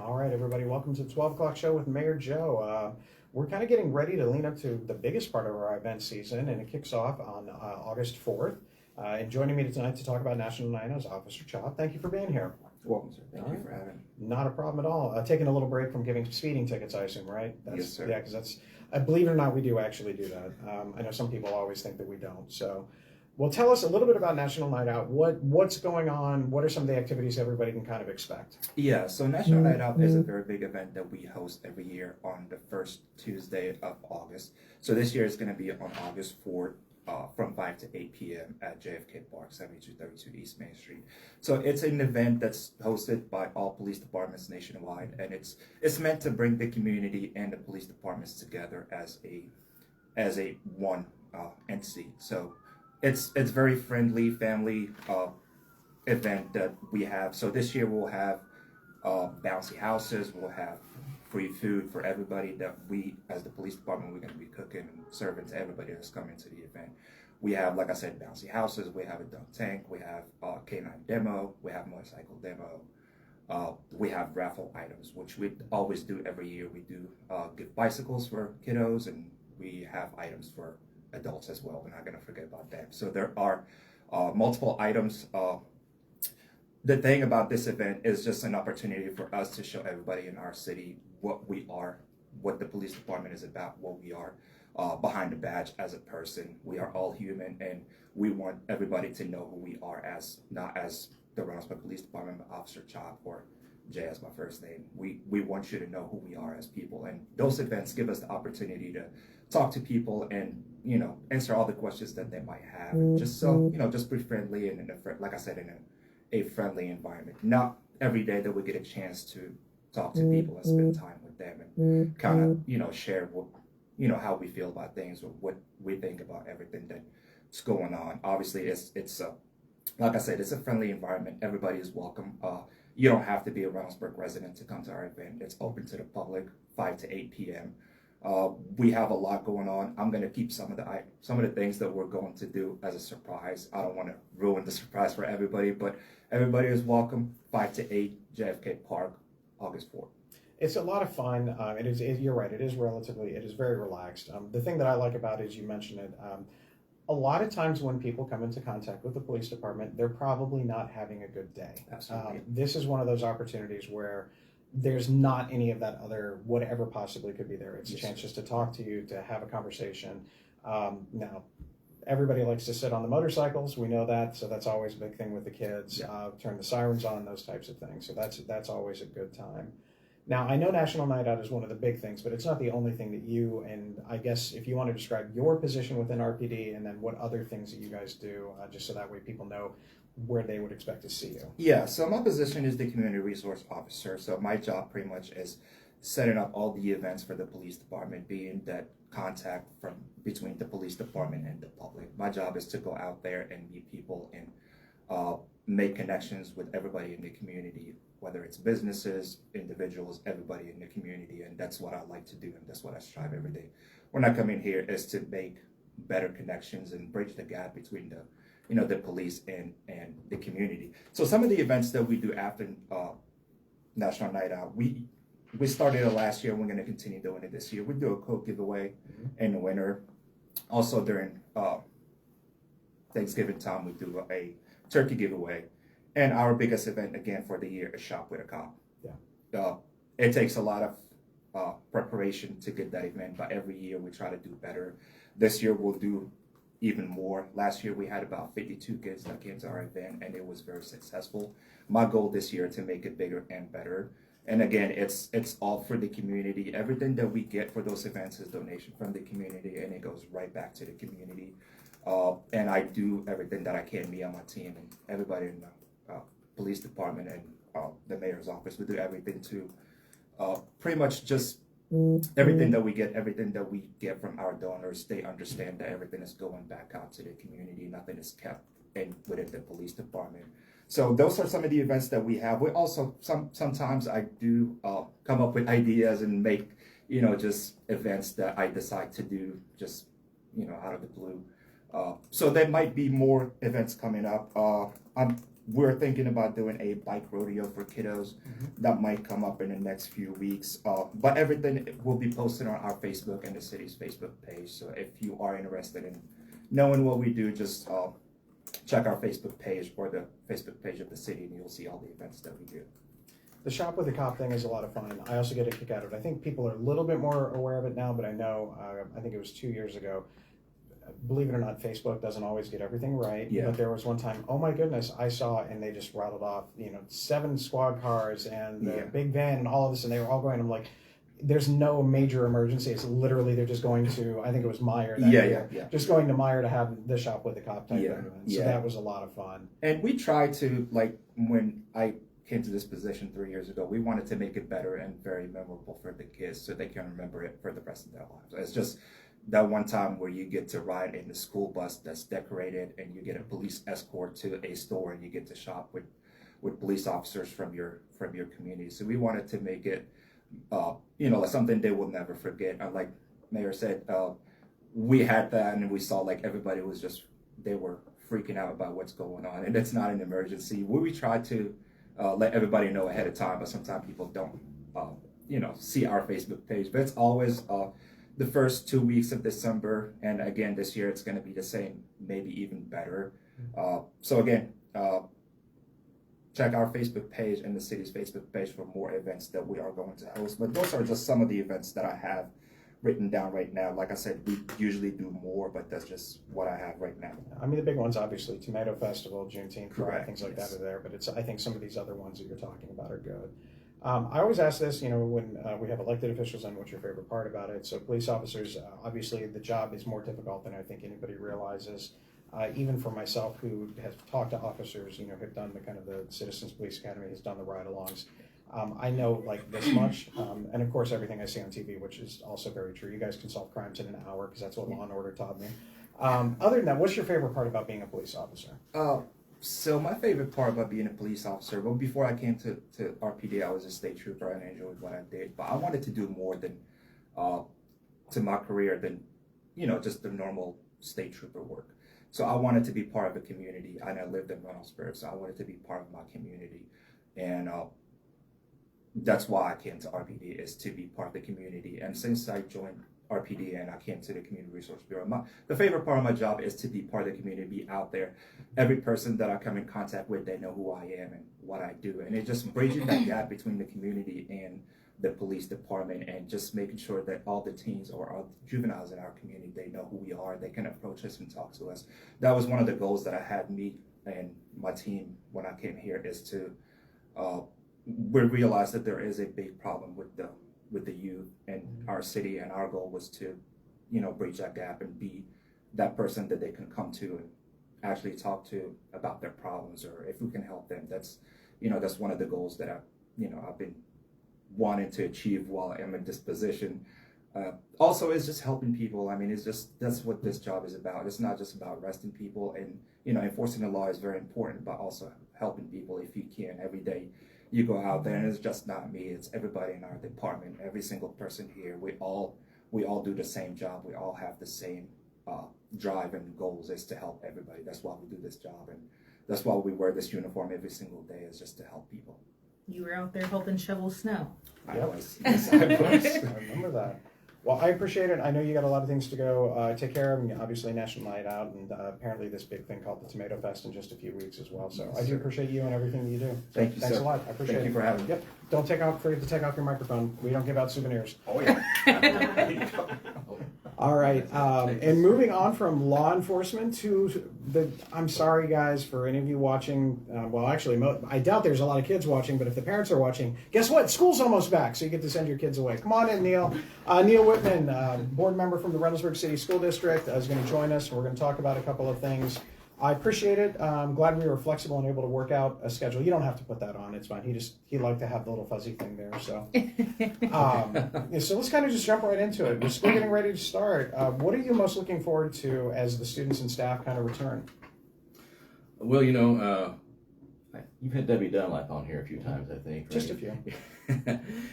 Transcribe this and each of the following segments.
All right, everybody, welcome to the 12 o'clock show with Mayor Joe. We're kind of getting ready to lean up to the biggest part of our event season, and it kicks off on August 4th. And joining me tonight to talk about National Night Out is Officer Chop. Thank you for being here. Welcome, sir. Thank All you right. for having me. Not a problem at all. Taking a little break from giving speeding tickets, I assume, right? Yes, sir. Yeah, because believe it or not, we do actually do that. I know some people always think that we don't. So, well, tell us a little bit about National Night Out. What's going on? What are some of the activities everybody can kind of expect? Yeah, so National Night Out is a very big event that we host every year on the first Tuesday of August. So this year is going to be on August 4th from 5 to 8 p.m. at JFK Park, 7232 East Main Street. So it's an event that's hosted by all police departments nationwide, and it's meant to bring the community and the police departments together as a one entity. So it's very friendly family event that we have. So this year we'll have bouncy houses, we'll have free food for everybody that we, as the police department, we're going to be cooking and serving to everybody that's coming to the event. We have, like I said, bouncy houses, we have a dunk tank, we have canine demo, we have motorcycle demo, we have raffle items, which we always do every year. We do give bicycles for kiddos, and we have items for adults as well. We're not going to forget about that. So there are multiple items. The thing about this event is just an opportunity for us to show everybody in our city what we are, what the police department is about, what we are behind the badge as a person. We are all human, and we want everybody to know who we are as, not as the Reynoldsburg Police Department, but Officer Chop, or Jay as my first name. We want you to know who we are as people, and those events give us the opportunity to talk to people and, answer all the questions that they might have. Just so, just be friendly and like I said, in a friendly environment. Not every day that we get a chance to talk to people and spend time with them and kind of, share what, how we feel about things or what we think about everything that's going on. Obviously, it's like I said, it's a friendly environment. Everybody is welcome. You don't have to be a Reynoldsburg resident to come to our event. It's open to the public, 5 to 8 p.m. We have a lot going on. I'm going to keep some of the things that we're going to do as a surprise. I don't want to ruin the surprise for everybody, but everybody is welcome. 5 to 8, JFK Park, August 4th. It's a lot of fun. You're right. It is very relaxed. The thing that I like about it is you mentioned it. A lot of times when people come into contact with the police department, they're probably not having a good day. Absolutely. This is one of those opportunities where there's not any of that other whatever possibly could be there. It's a chance just to talk to you, to have a conversation. Now, everybody likes to sit on the motorcycles. We know that, so that's always a big thing with the kids. Yeah. Turn the sirens on, those types of things. So that's always a good time. Now, I know National Night Out is one of the big things, but it's not the only thing that you, and I guess if you want to describe your position within RPD and then what other things that you guys do, just so that way people know where they would expect to see you. Yeah, so my position is the community resource officer. So my job pretty much is setting up all the events for the police department, being that contact from between the police department and the public. My job is to go out there and meet people and make connections with everybody in the community, whether it's businesses, individuals, everybody in the community. And that's what I like to do, and that's what I strive every day. When I come in here is to make better connections and bridge the gap between the police and the community. So some of the events that we do after National Night Out, we started it last year, and we're going to continue doing it this year. We do a Coke giveaway in the winter. Also during Thanksgiving time, we do a turkey giveaway. And our biggest event, again, for the year is Shop with a Cop. Yeah. It takes a lot of preparation to get that event, but every year we try to do better. This year we'll do even more. Last year we had about 52 kids that came to our event, and it was very successful. My goal this year to make it bigger and better. And again, it's all for the community. Everything that we get for those events is donation from the community, and it goes right back to the community. And I do everything that I can, me and my team and everybody in the police department and the mayor's office. We do everything to pretty much just everything that we get from our donors. They understand that everything is going back out to the community. Nothing is kept within the police department. So those are some of the events that we have. We also sometimes I do come up with ideas and make just events that I decide to do just out of the blue. So there might be more events coming up. I'm we're thinking about doing a bike rodeo for kiddos. That might come up in the next few weeks. But everything will be posted on our Facebook and the city's Facebook page. So if you are interested in knowing what we do, just check our Facebook page or the Facebook page of the city, and you'll see all the events that we do. The Shop with a Cop thing is a lot of fun. I also get a kick out of it. I think people are a little bit more aware of it now, but I know, I think it was 2 years ago. Believe it or not, Facebook doesn't always get everything right. Yeah. But there was one time, oh my goodness, I saw, and they just rattled off, 7 squad cars and the big van and all of this, and they were all going. I'm like, there's no major emergency. It's literally they're just going to, I think it was Meyer. Just going to Meyer to have the Shop with a Cop type event. So that was a lot of fun. And we tried to, like, when I came to this position 3 years ago, we wanted to make it better and very memorable for the kids so they can remember it for the rest of their lives. It's just that one time where you get to ride in the school bus that's decorated and you get a police escort to a store and you get to shop with police officers from your community. So we wanted to make it something they will never forget. Like Mayor said, we had that and we saw like everybody was they were freaking out about what's going on, and it's not an emergency. We try to let everybody know ahead of time, but sometimes people don't see our Facebook page. But it's always the first 2 weeks of December, and again this year it's going to be the same, maybe even better. So again, check our Facebook page and the city's Facebook page for more events that we are going to host. But those are just some of the events that I have written down right now. Like I said, we usually do more, but that's just what I have right now. I mean, the big ones, obviously, Tomato Festival, Juneteenth, Correct, things like that are there. But I think some of these other ones that you're talking about are good. I always ask this, when we have elected officials, and what's your favorite part about it? So police officers, obviously, the job is more difficult than I think anybody realizes. Even for myself, who has talked to officers, have done the kind of the Citizens Police Academy, has done the ride-alongs. I know like this much, and of course everything I see on TV, which is also very true. You guys can solve crimes in an hour because that's what Law and Order taught me. Other than that, what's your favorite part about being a police officer? So my favorite part about being a police officer, well, before I came to RPD, I was a state trooper and I enjoyed what I did. But I wanted to do more than to my career than just the normal state trooper work. So I wanted to be part of the community, and I lived in Reynoldsburg, so I wanted to be part of my community, and that's why I came to RPD, is to be part of the community. And since I joined RPD and I came to the Community Resource Bureau, the favorite part of my job is to be part of the community, be out there. Every person that I come in contact with, they know who I am and what I do, and it just bridges that gap between the community and the police department, and just making sure that all the teens or all the juveniles in our community, they know who we are, they can approach us and talk to us. That was one of the goals that I had me and my team when I came here, is to we realized that there is a big problem with the youth in our city, and our goal was to bridge that gap and be that person that they can come to and actually talk to about their problems, or if we can help them. That's one of the goals that I've been wanting to achieve while I'm in this position. Also, is just helping people. I mean, that's what this job is about. It's not just about arresting people, and enforcing the law is very important, but also helping people if you can. Every day you go out there, and it's just not me, it's everybody in our department, every single person here. We all do the same job. We all have the same drive and goals, is to help everybody. That's why we do this job, and that's why we wear this uniform every single day, is just to help people. You were out there helping shovel snow. I was. Yes, I was. I remember that. Well, I appreciate it. I know you got a lot of things to go take care of. And obviously, National Night Out, and apparently this big thing called the Tomato Fest in just a few weeks as well. So I do appreciate you and everything that you do. So Thank you, thanks sir. a lot. I appreciate it. Thank you for having me. Yep. Don't forget to take off your microphone. We don't give out souvenirs. Oh yeah. All right, and moving on from law enforcement to I'm sorry guys for any of you watching, well actually I doubt there's a lot of kids watching, but if the parents are watching, guess what? School's almost back, so you get to send your kids away. Come on in, Neal. Neal Whitman, board member from the Reynoldsburg City School District, is going to join us, and we're going to talk about a couple of things. I appreciate it. I'm glad we were flexible and able to work out a schedule. You don't have to put that on. It's fine. He liked to have the little fuzzy thing there. So, so let's kind of just jump right into it. We're still getting ready to start. What are you most looking forward to as the students and staff kind of return? Well, you've had Debbie Dunlap on here a few times, I think. Right? Just a few.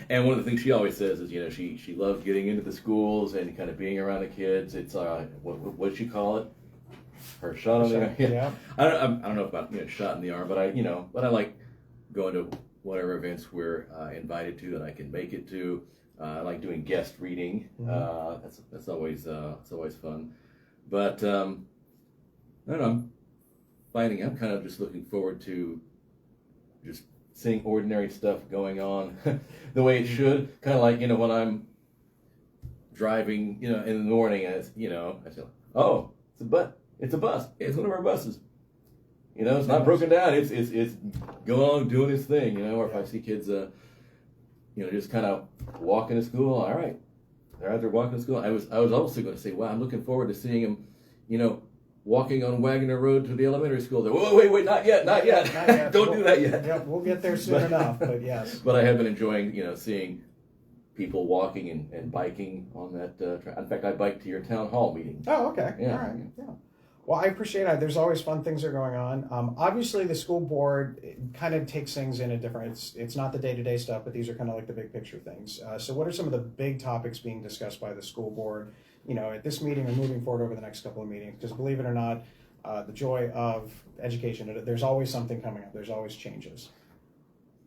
And one of the things she always says is, she loves getting into the schools and kind of being around the kids. It's what does she call it? Her shot on the arm. Yeah. I don't know about shot in the arm, but I like going to whatever events we're invited to and I can make it to. I like doing guest reading. That's always fun. But I don't know. I'm kind of just looking forward to just seeing ordinary stuff going on the way it should. Kind of like when I'm driving, in the morning, and I say, oh, it's a bus. It's one of our buses. It's not broken down. It's going along doing its thing. Or if I see kids, just kind of walking to school. All right, they're out there walking to school. I was also going to say, wow, I'm looking forward to seeing them, walking on Wagner Road to the elementary school. Whoa, wait, not yet. Not yet. Don't do that yet. Yeah, we'll get there soon enough. But yes. But I have been enjoying, seeing people walking and biking on that. In fact, I biked to your town hall meeting. Oh, okay. Yeah. All right. Yeah. Well, I appreciate it. There's always fun things that are going on. Obviously, the school board kind of takes things in a different. It's not the day-to-day stuff, but these are kind of like the big picture things. So, what are some of the big topics being discussed by the school board? At this meeting or moving forward over the next couple of meetings? Because believe it or not, the joy of education. There's always something coming up. There's always changes.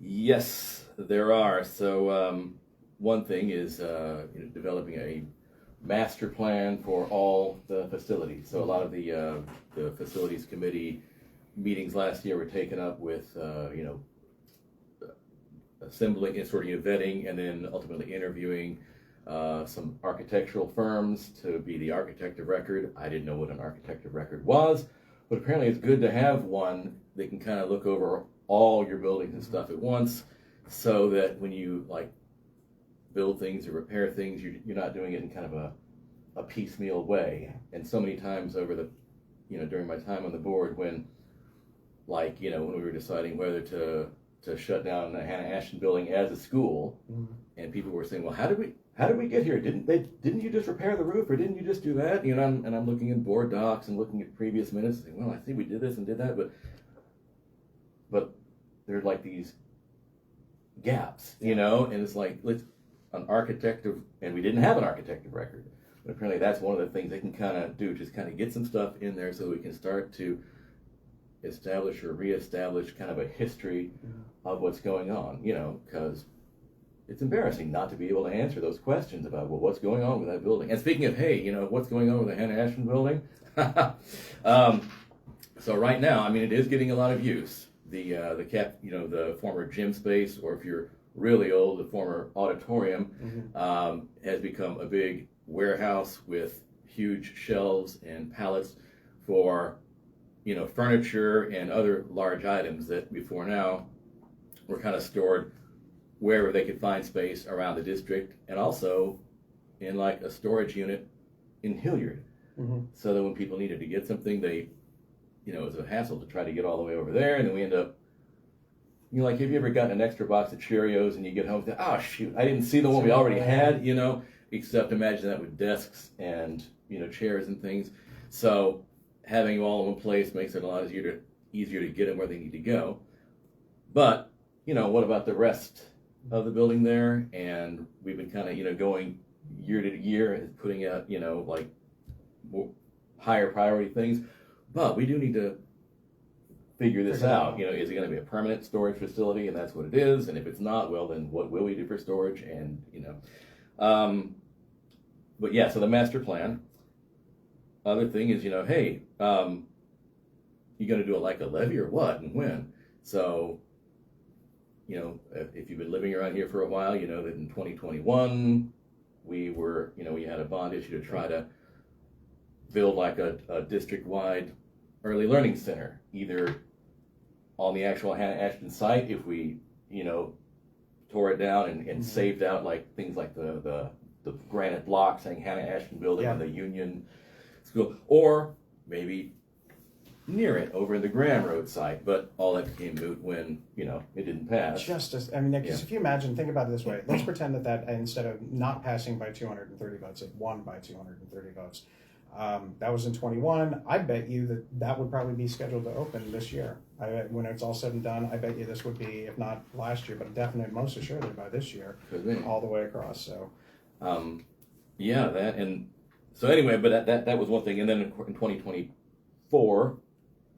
Yes, there are. So, one thing is developing a master plan for all the facilities. So a lot of the facilities committee meetings last year were taken up with assembling and sort of vetting and then ultimately interviewing some architectural firms to be the architect of record. I didn't know what an architect of record was, but apparently it's good to have one that can kind of look over all your buildings and stuff at once, so that when you build things or repair things, you're not doing it in kind of a piecemeal way. And so many times over the, during my time on the board, when when we were deciding whether to shut down the Hannah Ashton building as a school, and people were saying, well, how did we get here? Didn't you just repair the roof, or didn't you just do that? And I'm looking at board docs and looking at previous minutes and saying, well, I think we did this and did that, but there's these gaps, and it's an architect of, and we didn't have an architect of record, but apparently that's one of the things they can kind of do, just kind of get some stuff in there so we can start to establish or reestablish kind of a history of what's going on, because it's embarrassing not to be able to answer those questions about, well, what's going on with that building. And speaking of, hey, what's going on with the Hannah Ashton building? So right now, it is getting a lot of use. The former gym space, or if you're really old, the former auditorium, has become a big warehouse with huge shelves and pallets for, furniture and other large items that before now were kind of stored wherever they could find space around the district, and also in a storage unit in Hilliard, so that when people needed to get something, they, it was a hassle to try to get all the way over there, and then we end up, have you ever gotten an extra box of Cheerios and you get home and think, oh shoot, I didn't see the one we already had, except imagine that with desks and, chairs and things. So having them all in one place makes it a lot easier to get them where they need to go. But, what about the rest of the building there? And we've been kind of, going year to year and putting out, higher priority things. But we do need to figure this out. Is it going to be a permanent storage facility, and that's what it is? And if it's not, well, then what will we do for storage? And but yeah, so the master plan. Other thing is, hey, you going to do a levy or what and when? So, if you've been living around here for a while, you know that in 2021 we were, we had a bond issue to try to build a district-wide early learning center, either on the actual Hannah Ashton site, if we, tore it down and saved out things like the granite block saying Hannah Ashton building and the Union School, or maybe near it over in the Graham Road site, but all that became moot when, it didn't pass. Because if you imagine, think about it this way, let's pretend that instead of not passing by 230 votes, it won by 230 votes. That was in 21. I bet you that would probably be scheduled to open this year. When it's all said and done, I bet you this would be, if not last year, but definitely most assuredly by this year, all the way across. So, that, and so anyway, but that was one thing. And then in 2023, for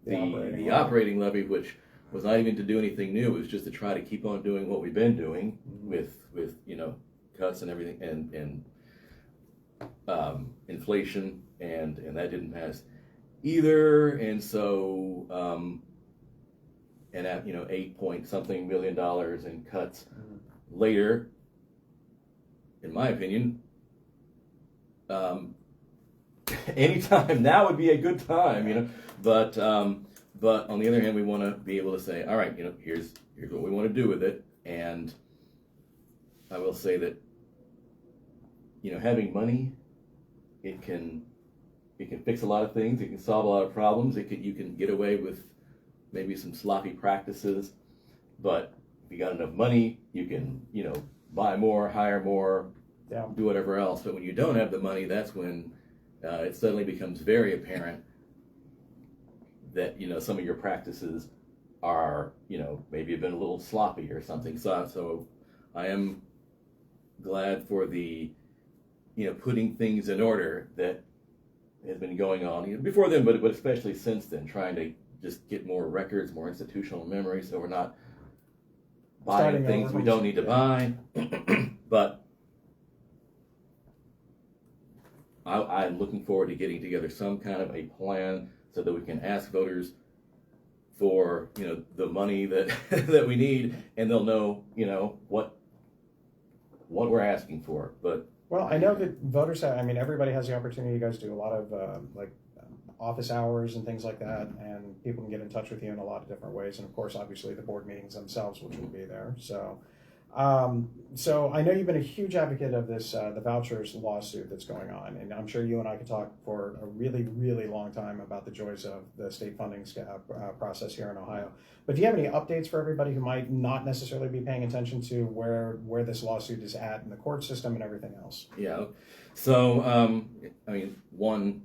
The operating the levy. operating levy, which was not even to do anything new. It was just to try to keep on doing what we've been doing with cuts and everything and inflation, and that didn't pass either. And so and at $8 million in cuts later, in my opinion, anytime now would be a good time, But on the other hand, we want to be able to say, all right, here's what we want to do with it. And I will say that having money, it can fix a lot of things. It can solve a lot of problems. You can get away with maybe some sloppy practices, but if you got enough money, you can buy more, hire more, do whatever else. But when you don't have the money, that's when it suddenly becomes very apparent that some of your practices are maybe have been a little sloppy or something. So I am glad for the putting things in order that has been going on before then, but especially since then, trying to just get more records, more institutional memory, so we're not buying things we don't need to buy. But I'm looking forward to getting together some kind of a plan so that we can ask voters for the money that that we need, and they'll know what we're asking for. But well, I know that voters have, everybody has the opportunity. You guys do a lot of office hours and things like that, and people can get in touch with you in a lot of different ways. And of course, obviously, the board meetings themselves, which will be there. So I know you've been a huge advocate of this, the vouchers lawsuit that's going on, and I'm sure you and I could talk for a really, really long time about the joys of the state funding process here in Ohio. But do you have any updates for everybody who might not necessarily be paying attention to where this lawsuit is at in the court system and everything else? Yeah. So one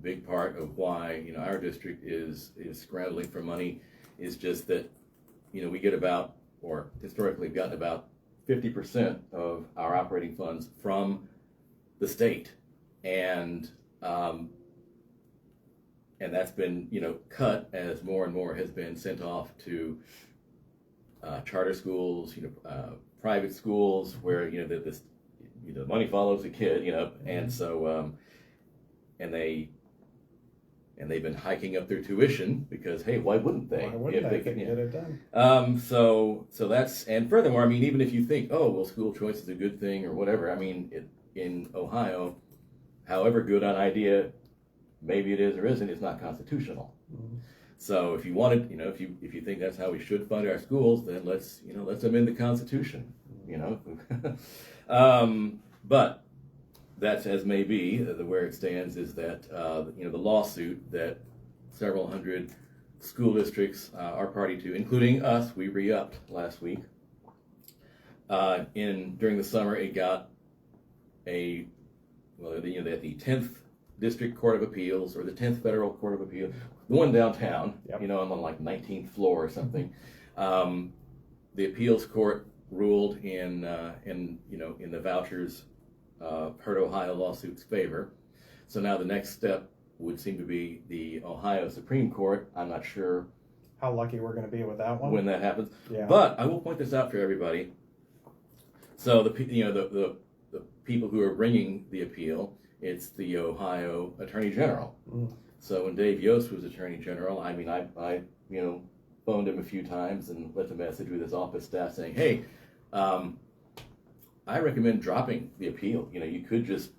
big part of why our district is scrambling for money is just that we get about, or historically have gotten about 50% of our operating funds from the state, and that's been cut as more and more has been sent off to charter schools, private schools where the money follows the kid, and so and they've been hiking up their tuition because, hey, why wouldn't they? Why wouldn't they? Can Get it done. So that's, and furthermore, even if you think, oh, well, school choice is a good thing or whatever, in Ohio, however good an idea maybe it is or isn't, it's not constitutional. Mm-hmm. So if you wanted, if you think that's how we should fund our schools, then let's amend the Constitution. But that's as may be. Where it stands is that the lawsuit that several hundred school districts are party to, including us, we re-upped last week. During the summer, it got the 10th District Court of Appeals, or the 10th Federal Court of Appeals, the one downtown. Yep. I'm on 19th floor or something. The appeals court ruled in the vouchers Hurt Ohio lawsuit's favor. So now the next step would seem to be the Ohio Supreme Court. I'm not sure how lucky we're going to be with that one when that happens. Yeah. But I will point this out for everybody. So the people who are bringing the appeal, it's the Ohio Attorney General. Mm. So when Dave Yost was Attorney General, I phoned him a few times and left a message with his office staff saying, hey, I recommend dropping the appeal. You could just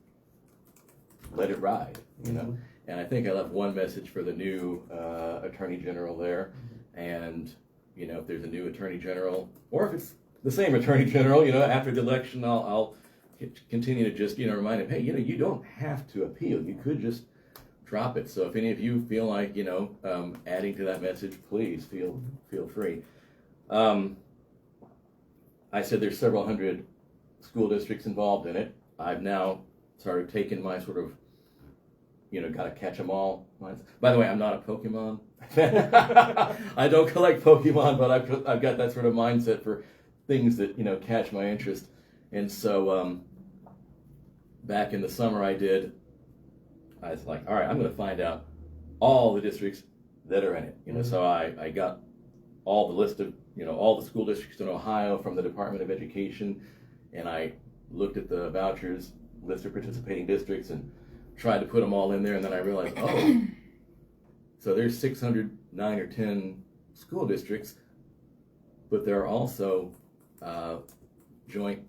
let it ride, Mm-hmm. And I think I left one message for the new Attorney General there. Mm-hmm. And, if there's a new Attorney General, or if it's the same Attorney General, after the election, I'll continue to just, remind him, hey, you don't have to appeal. You could just drop it. So if any of you feel like, adding to that message, please feel free. I said there's several hundred school districts involved in it. I've now started taking my sort of, gotta catch them all. By the way, I'm not a Pokemon. I don't collect Pokemon, but I've got that sort of mindset for things that, catch my interest. And so back in the summer I was like, all right, I'm going to find out all the districts that are in it. So I got all the list of all the school districts in Ohio from the Department of Education, and I looked at the vouchers list of participating districts and tried to put them all in there, and then I realized, oh, so there's 609 or 10 school districts, but there are also joint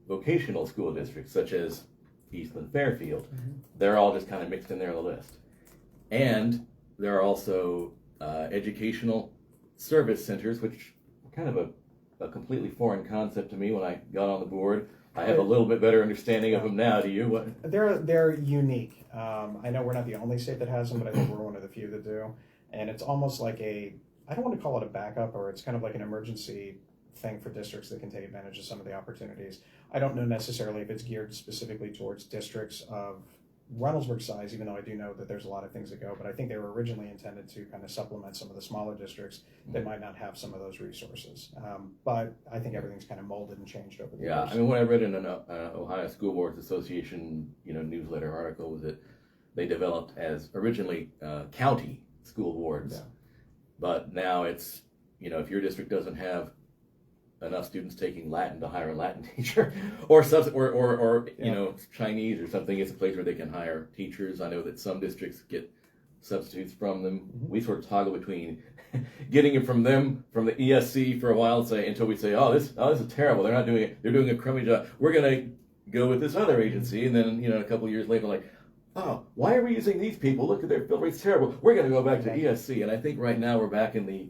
vocational school districts such as Eastland Fairfield. They're all just kind of mixed in there on the list. And there are also educational service centers, which are kind of a completely foreign concept to me when I got on the board. I have a little bit better understanding of them now. Do you? What? They're unique. I know we're not the only state that has them, but I think we're one of the few that do. And it's almost like I don't want to call it a backup, or it's kind of like an emergency thing for districts that can take advantage of some of the opportunities. I don't know necessarily if it's geared specifically towards districts of Reynoldsburg size, even though I do know that there's a lot of things that go, but I think they were originally intended to kind of supplement some of the smaller districts that might not have some of those resources. But I think everything's kind of molded and changed over the years. Yeah, I mean, what I read in an Ohio School Boards Association newsletter article was that they developed as originally county school boards, but now it's, if your district doesn't have enough students taking Latin to hire a Latin teacher, or Chinese or something, it's a place where they can hire teachers. I know that some districts get substitutes from them. We sort of toggle between getting it from them, from the ESC for a while, until we say, oh, this is terrible. They're not doing it. They're doing a crummy job. We're going to go with this other agency, and then a couple of years later, like, oh, why are we using these people? Look at their bill rate's terrible. We're going to go back to ESC, and I think right now we're back in the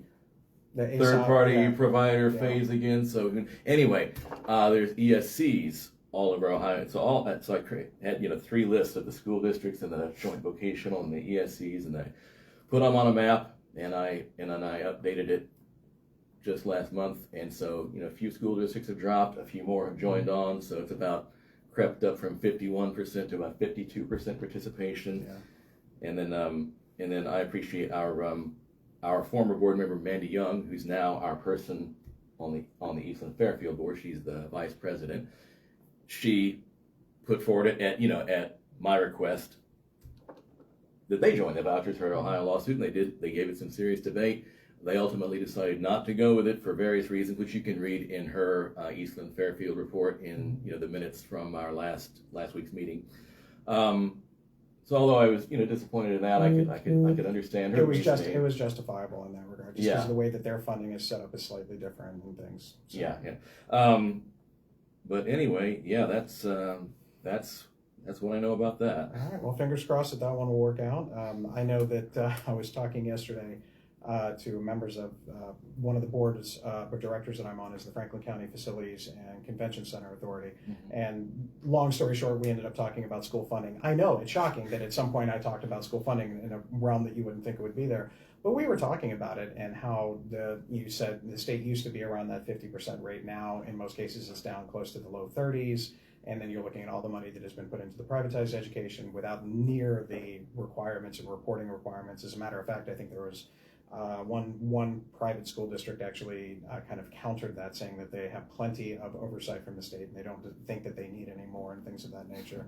third-party provider phase again. So anyway, there's ESCs all over Ohio. So I had 3 lists of the school districts and the joint vocational and the ESCs, and I put them on a map, and then I updated it just last month. And so a few school districts have dropped, a few more have joined on. So it's about crept up from 51% to about 52% participation. And then I appreciate our former board member, Mandy Young, who's now our person on the Eastland Fairfield board. She's the vice president. She put forward at my request that they join the vouchers for an Ohio lawsuit, and they gave it some serious debate. They ultimately decided not to go with it for various reasons, which you can read in her Eastland Fairfield report in the minutes from our last week's meeting. So although I was disappointed in that, I could understand her. It was justifiable in that regard, just because the way that their funding is set up is slightly different and things. So. Yeah. But anyway, that's what I know about that. All right. Well, fingers crossed that one will work out. I know that I was talking yesterday to members of one of the boards or directors that I'm on is the Franklin County Facilities and Convention Center Authority. And long story short, we ended up talking about school funding. I know it's shocking that at some point I talked about school funding in a realm that you wouldn't think it would be there, but we were talking about it and how you said the state used to be around that 50% rate. Now, in most cases, it's down close to the low 30s. And then you're looking at all the money that has been put into the privatized education without near the requirements and reporting requirements. As a matter of fact, I think there was one private school district actually kind of countered that, saying that they have plenty of oversight from the state and they don't think that they need any more and things of that nature.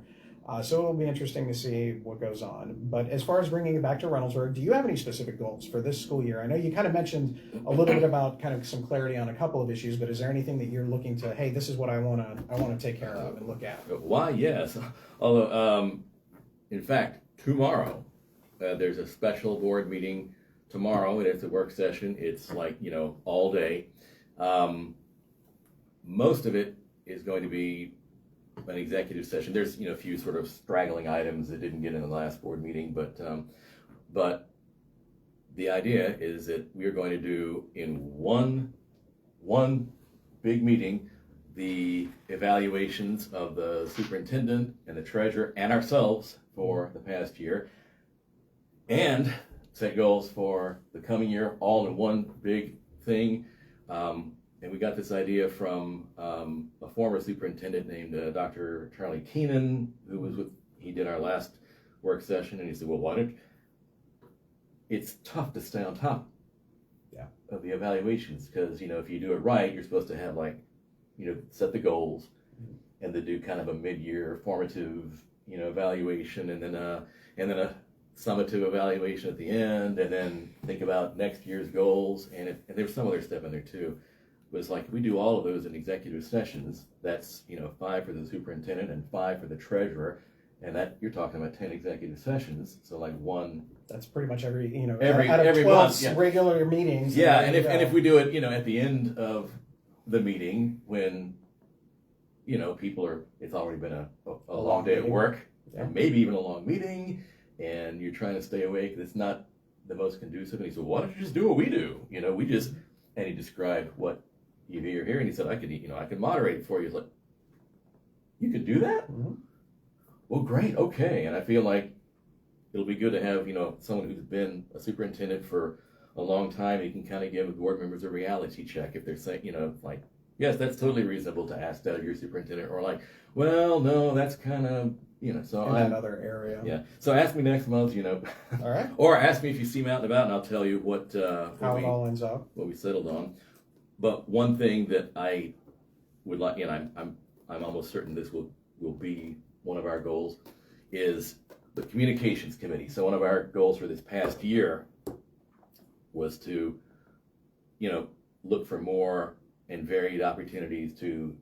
So it'll be interesting to see what goes on. But as far as bringing it back to Reynoldsburg, do you have any specific goals for this school year? I know you kind of mentioned a little bit about kind of some clarity on a couple of issues, but is there anything that you're looking to, hey, this is what I want to take care of and look at? Why, yes. Although, in fact, tomorrow there's a special board meeting tomorrow, and it's a work session. It's like, all day. Most of it is going to be an executive session. There's, a few sort of straggling items that didn't get in the last board meeting, but the idea is that we are going to do in one big meeting the evaluations of the superintendent and the treasurer and ourselves for the past year, and set goals for the coming year, all in one big thing. And we got this idea from a former superintendent named Dr. Charlie Keenan, he did our last work session, and he said, well, why don't, it's tough to stay on top of the evaluations, because, if you do it right, you're supposed to have set the goals, and then do kind of a mid-year formative, evaluation, and then a summative evaluation at the end, and then think about next year's goals. And there's some other stuff in there too. But it's like, we do all of those in executive sessions. That's, 5 for the superintendent and 5 for the treasurer. And that, you're talking about 10 executive sessions. So like one. That's pretty much every Every- out of every 12 month, yeah. regular meetings. Yeah, there and you if go. and if we do it, at the end of the meeting when, people are, it's already been a long long day at meeting. work, Yeah. and maybe even a long meeting, and you're trying to stay awake, it's not the most conducive. And he said, why don't you just do what we do? And he described what you're here, and he said, I could moderate it for you. It's like, you could do that? Mhm. Well, great, okay. And I feel like it'll be good to have, someone who's been a superintendent for a long time. You can kind of give board members a reality check if they're saying, like, yes, that's totally reasonable to ask that of your superintendent, or like, well, no, that's kind of, so in I'm, that other area. yeah. So ask me next month, All right. or ask me if you see me out and about, and I'll tell you what How it all ends up. what we settled on. But one thing that I would like, and I'm almost certain this will be one of our goals, is the communications committee. So one of our goals for this past year was to, look for more and varied opportunities to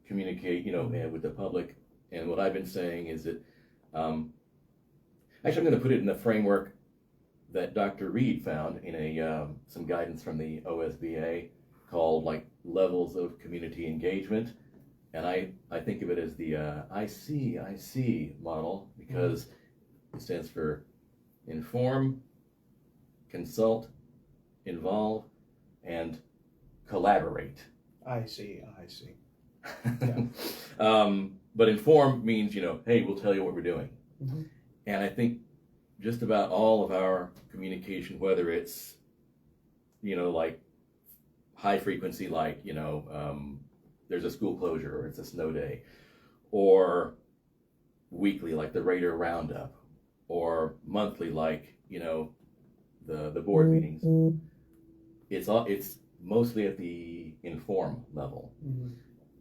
communicate, with the public. And what I've been saying is that, actually, I'm going to put it in the framework that Dr. Reed found in some guidance from the OSBA called like levels of community engagement. And I think of it as the IC model, because it stands for inform, consult, involve, and collaborate. I see. But inform means, hey, we'll tell you what we're doing. Mhm. And I think just about all of our communication, whether it's, like high frequency, like, there's a school closure or it's a snow day, or weekly, like the Raider Roundup, or monthly, like, the board meetings. It's mostly at the inform level. Mhm.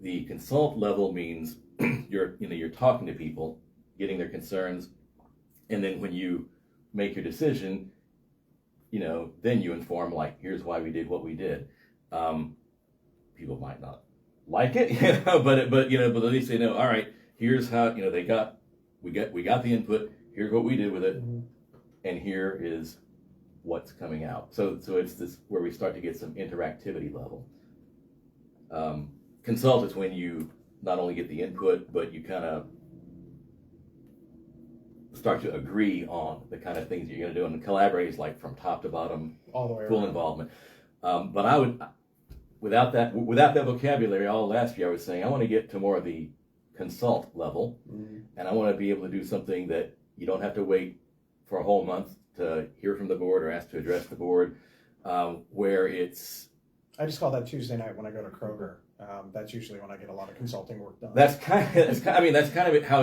The consult level means you're talking to people, getting their concerns, and then when you make your decision, then you inform, like, here's why we did what we did. People might not like it, but at least they know. All right, here's how we got the input. Here's what we did with it, Mhm. and here is what's coming out. So it's this where we start to get some interactivity level. Consult is when you not only get the input, but you kind of start to agree on the kind of things you're going to do, and collaborate is like from top to bottom, All the way full around. involvement. But I would, without that vocabulary, all last year I was saying I want to get to more of the consult level, Mhm. and I want to be able to do something that you don't have to wait for a whole month to hear from the board or ask to address the board, where it's. I just call that Tuesday night when I go to Kroger. That's usually when I get a lot of consulting work done. That's kind of how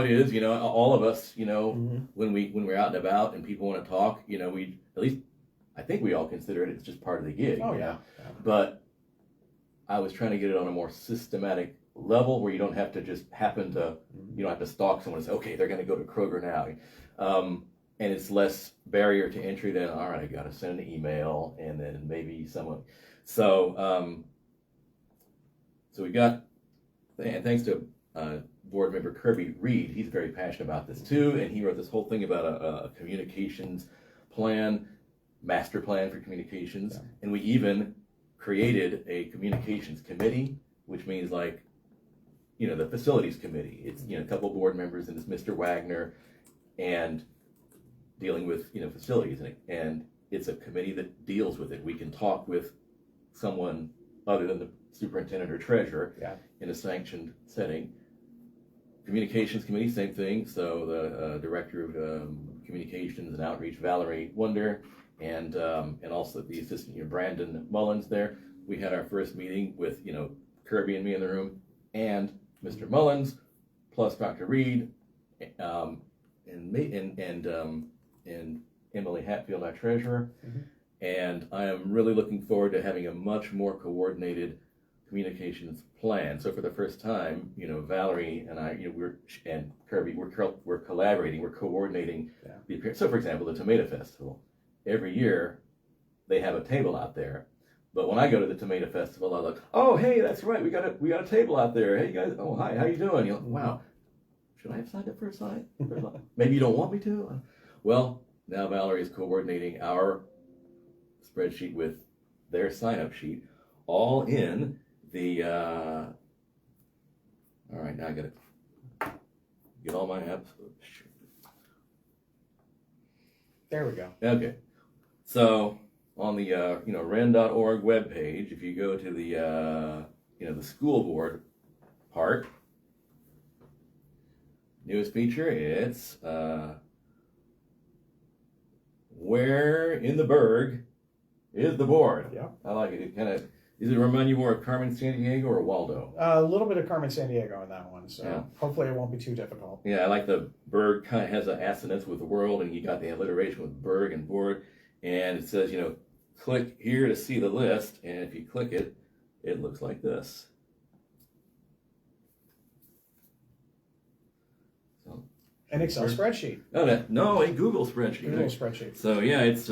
it is. All of us. Mhm. When we're out and about and people want to talk, we at least I think we all consider it's just part of the gig. Oh yeah. But I was trying to get it on a more systematic level where you don't have to just you don't have to stalk someone and say, okay, they're going to go to Kroger now. And it's less barrier to entry than, all right, I got to send an email and then maybe someone. So we got, and thanks to board member Kirby Reed, he's very passionate about this too, and he wrote this whole thing about a communications plan, master plan for communications, and we even created a communications committee, which means like, the facilities committee. It's, a couple board members, and it's Mr. Wagner, and dealing with, facilities, and it's a committee that deals with it. We can talk with someone other than the superintendent or treasurer in a sanctioned setting. Communications committee, same thing. So the director of communications and outreach, Valerie Wunder, and also the assistant, Brandon Mullins there. We had our first meeting with, Kirby and me in the room, and Mr. Mullins, plus Dr. Reed, and Emily Hatfield, our treasurer. Mhm. And I am really looking forward to having a much more coordinated communications plan. So for the first time, Valerie and I, and Kirby, we're collaborating, we're coordinating the appearance. So for example, the Tomato Festival, every year they have a table out there. But when I go to the Tomato Festival, I'm like, oh, hey, that's right, we got a table out there. Hey guys, oh hi, how you doing? You're like, wow, should I have signed up for a sign? Maybe you don't want me to. Well, now Valerie is coordinating our spreadsheet with their sign-up sheet, all in the. All right, now I gotta get all my apps. There we go. Okay, so on the ren.org webpage, if you go to the the school board part, newest feature, it's where in the Berg is the board? Yeah. I like it. It kind of, does it remind you more of Carmen Sandiego or Waldo? A little bit of Carmen Sandiego in that one, so Yeah. hopefully it won't be too difficult. Yeah, I like the Berg kind of has an assonance with the world, and you got the alliteration with Berg and board, and it says, click here to see the list, and if you click it, it looks like this. So, An Excel spreadsheet. oh, no, a Google spreadsheet. Google spreadsheet. So yeah, it's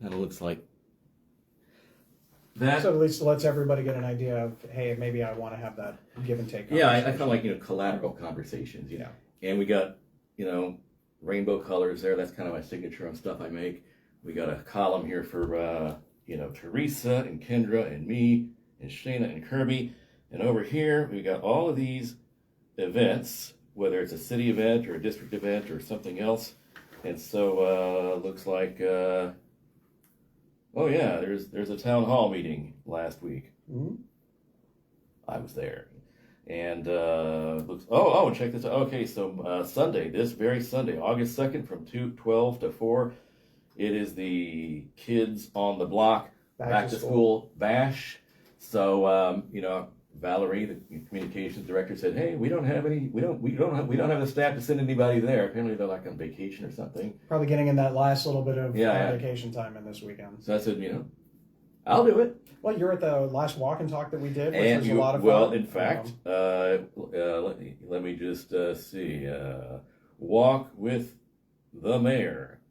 that it looks like that. So at least lets everybody get an idea of, hey, maybe I want to have that give and take. Yeah, I felt like collateral conversations. Yeah. And we got rainbow colors there. That's kind of my signature on stuff I make. We got a column here for Teresa and Kendra and me and Shayna and Kirby. And over here we got all of these events, whether it's a city event or a district event or something else. And so looks like oh yeah, there's a town hall meeting last week. Mm-hmm. I was there. And looks check this out. Okay, so Sunday, this very Sunday, August 2nd from 12 to 4, it is the Kids on the Block back to school bash. So Valerie, the communications director, said, "Hey, we don't have the staff to send anybody there. Apparently, they're like on vacation or something. Probably getting in that last little bit of vacation time in this weekend." So I said, I'll do it. Well, you're at the last walk and talk that we did, which And was a lot of fun. well, in fact, let me just see. Walk with the mayor.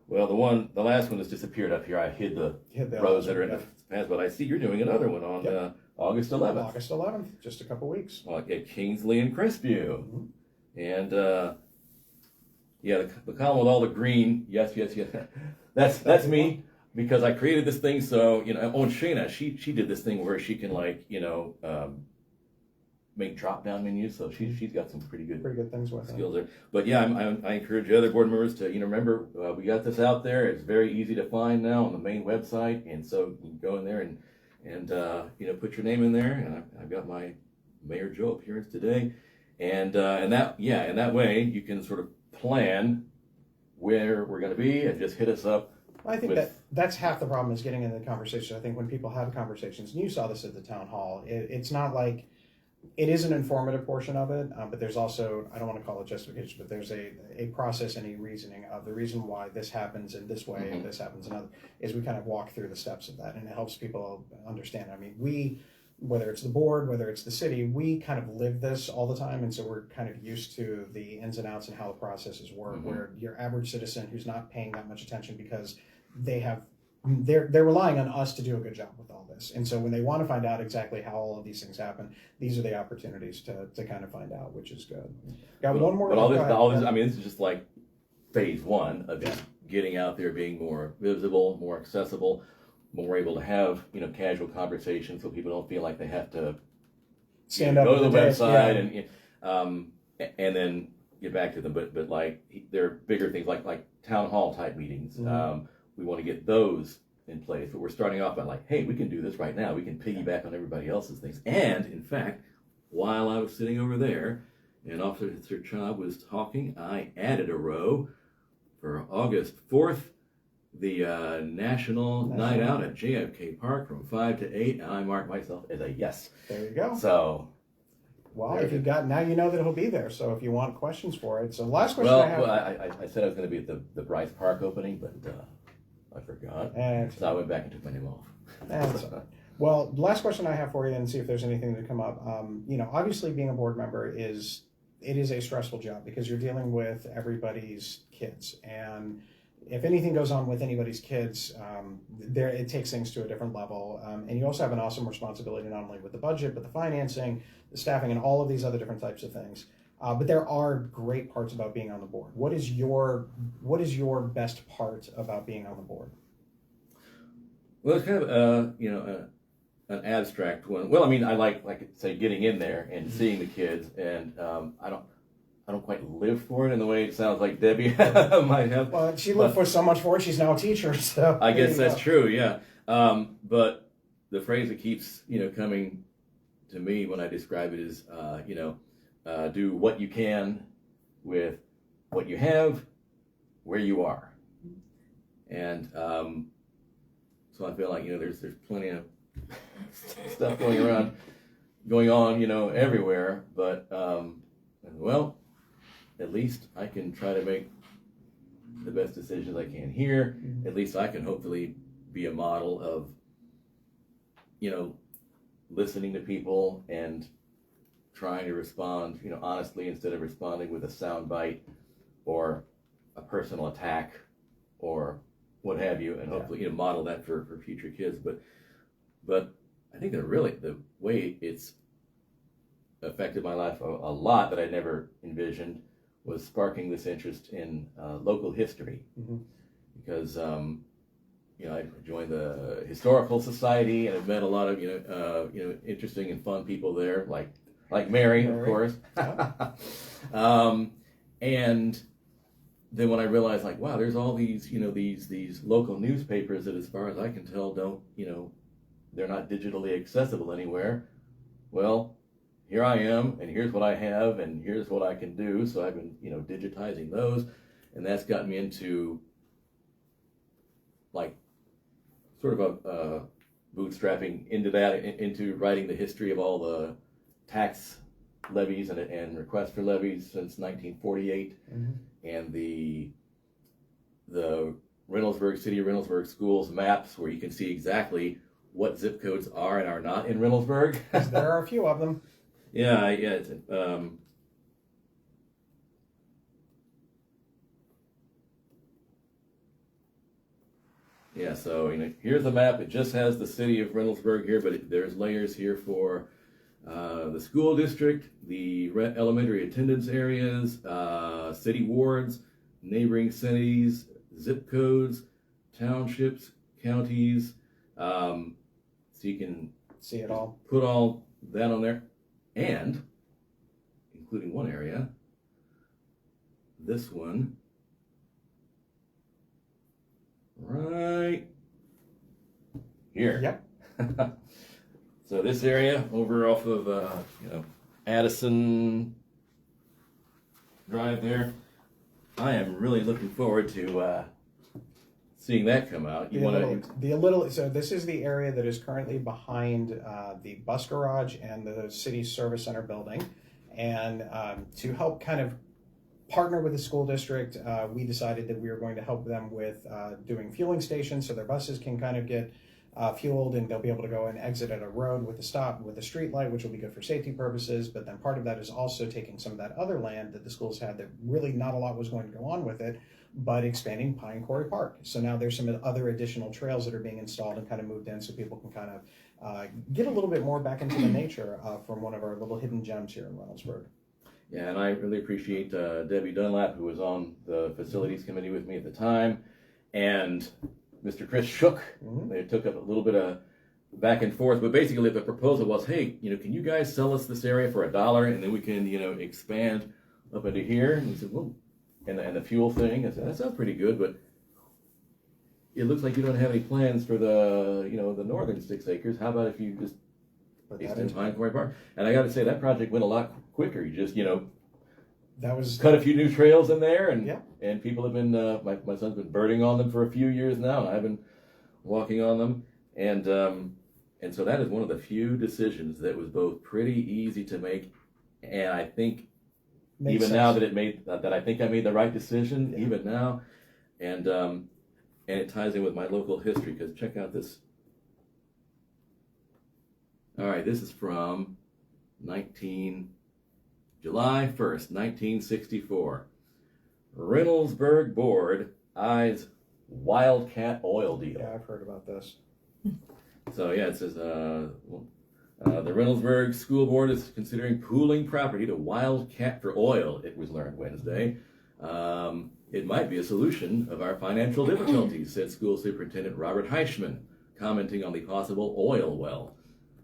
Well, the last one that's disappeared up here. I hid the rows that are in the past, but I see you're doing another one on August 11th. August 11th, just a couple weeks. At Kingsley and Crestview. Mm-hmm. And the column with all the green, yes. That's me, because I created this thing. So and Shayna, she did this thing where she can make drop down menus. So she's got some pretty good things with skills there. But yeah, I encourage the other board members to remember we got this out there. It's very easy to find now on the main website, and so you can go in there and put your name in there. And I've got my Mayor Joe appearance today, and that way you can sort of plan where we're going to be and just hit us up. I think that's half the problem, is getting into the conversation. I think when people have conversations, and you saw this at the town hall, it's not like, it is an informative portion of it, but there's also, I don't want to call it justification, but there's a process and a reasoning of the reason why this happens in this way and this happens in other, is we kind of walk through the steps of that, and it helps people understand. I mean, we, whether it's the board, whether it's the city, we kind of live this all the time, and so we're kind of used to the ins and outs and how the processes work, where your average citizen who's not paying that much attention because they're relying on us to do a good job with all this. And so when they want to find out exactly how all of these things happen, these are the opportunities to kind of find out, which is good. Got one more. But all this, I mean, this is just like phase one of just getting out there, being more visible, more accessible, more able to have, casual conversations, so people don't feel like they have to stand up, go to the website and then get back to them. But like, there are bigger things like town hall type meetings. We want to get those in place, but we're starting off by like, hey, we can do this right now. We can piggyback on everybody else's things. And in fact, while I was sitting over there and Officer Chubb was talking, I added a row for August 4th, the National Night Out at JFK Park from 5 to 8, and I marked myself as a yes. There you go. So, well, if you've got, now you know that he'll be there, so if you want questions for it. So last question I have. Well, I said I was going to be at the Bryce Park opening, but I forgot. So I went back and took my name off. That's all right. Well, the last question I have for you, and see if there's anything to come up. Obviously, being a board member is a stressful job because you're dealing with everybody's kids, and if anything goes on with anybody's kids, it takes things to a different level. And you also have an awesome responsibility not only with the budget, but the financing, the staffing, and all of these other different types of things. But there are great parts about being on the board. What is your best part about being on the board? Well, it's kind of an abstract one. Well, I mean, I like say getting in there and seeing the kids, and I don't quite live for it in the way it sounds like Debbie might have. Well, she lived for so much for it. She's now a teacher, so I guess that's true. Yeah, but the phrase that keeps coming to me when I describe it is do what you can with what you have, where you are, and so I feel like there's plenty of stuff going on everywhere, but well, at least I can try to make the best decisions I can here. At least I can hopefully be a model of listening to people and trying to respond honestly, instead of responding with a soundbite or a personal attack or what have you, and hopefully model that for future kids. But I think that really the way it's affected my life a lot that I never envisioned was sparking this interest in local history, because I joined the historical society and I've met a lot of interesting and fun people there, like Mary, of course. And then when I realized, wow, there's all these these local newspapers that, as far as I can tell, don't they're not digitally accessible anywhere. Well, here I am, and here's what I have, and here's what I can do. So I've been digitizing those, and that's gotten me into sort of a bootstrapping into writing the history of all the tax levies and requests for levies since 1948, and the Reynoldsburg, City of Reynoldsburg schools maps, where you can see exactly what zip codes are and are not in Reynoldsburg. There are a few of them. Yeah. So here's the map. It just has the city of Reynoldsburg here, but there's layers here for the school district, the elementary attendance areas, city wards, neighboring cities, zip codes, townships, counties. So you can see it all. Put all that on there, and including one area, this one, right here. Yep. So this area over off of Addison Drive there, I am really looking forward to seeing that come out. So this is the area that is currently behind the bus garage and the city service center building, and to help kind of partner with the school district, we decided that we were going to help them with doing fueling stations, so their buses can kind of get fueled, and they'll be able to go and exit at a road with a stop with a street light, which will be good for safety purposes. But then part of that is also taking some of that other land that the schools had that really not a lot was going to go on with it, but expanding Pine Quarry Park. So now there's some other additional trails that are being installed and kind of moved in, so people can kind of get a little bit more back into the nature from one of our little hidden gems here in Reynoldsburg. Yeah, and I really appreciate Debbie Dunlap, who was on the facilities committee with me at the time, and Mr. Chris Shook. They took up a little bit of back and forth, but basically the proposal was, hey, can you guys sell us this area for $1, and then we can, expand up into here? And we said, well, and the fuel thing, I said, that sounds pretty good, but it looks like you don't have any plans for the, the northern 6 acres. How about if you just extend Pine Quarry Park? And I got to say, that project went a lot quicker. You just, that was cut a few new trails in there, and people have been, my son's been birding on them for a few years now, and I've been walking on them, and so that is one of the few decisions that was both pretty easy to make, and I think now that I think I made the right decision, even now, and it ties in with my local history, because check out this All right, this is from July 1st, 1964. Reynoldsburg Board eyes Wildcat oil deal. Yeah, I've heard about this. So yeah, it says the Reynoldsburg School Board is considering pooling property to Wildcat for oil. It was learned Wednesday. It might be a solution of our financial difficulties, said School Superintendent Robert Heichman, commenting on the possible oil well.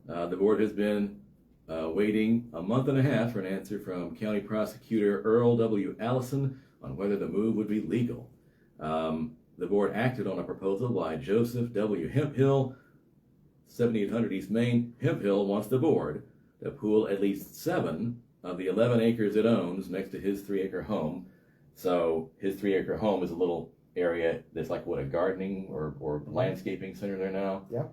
The board has been waiting a month and a half for an answer from County Prosecutor Earl W. Allison on whether the move would be legal. The board acted on a proposal by Joseph W. Hemphill, 7800 East Main. Hemphill wants the board to pool at least 7 of the 11 acres it owns next to his 3-acre home. So his 3-acre home is a little area that's like a gardening or landscaping center there now. Yeah.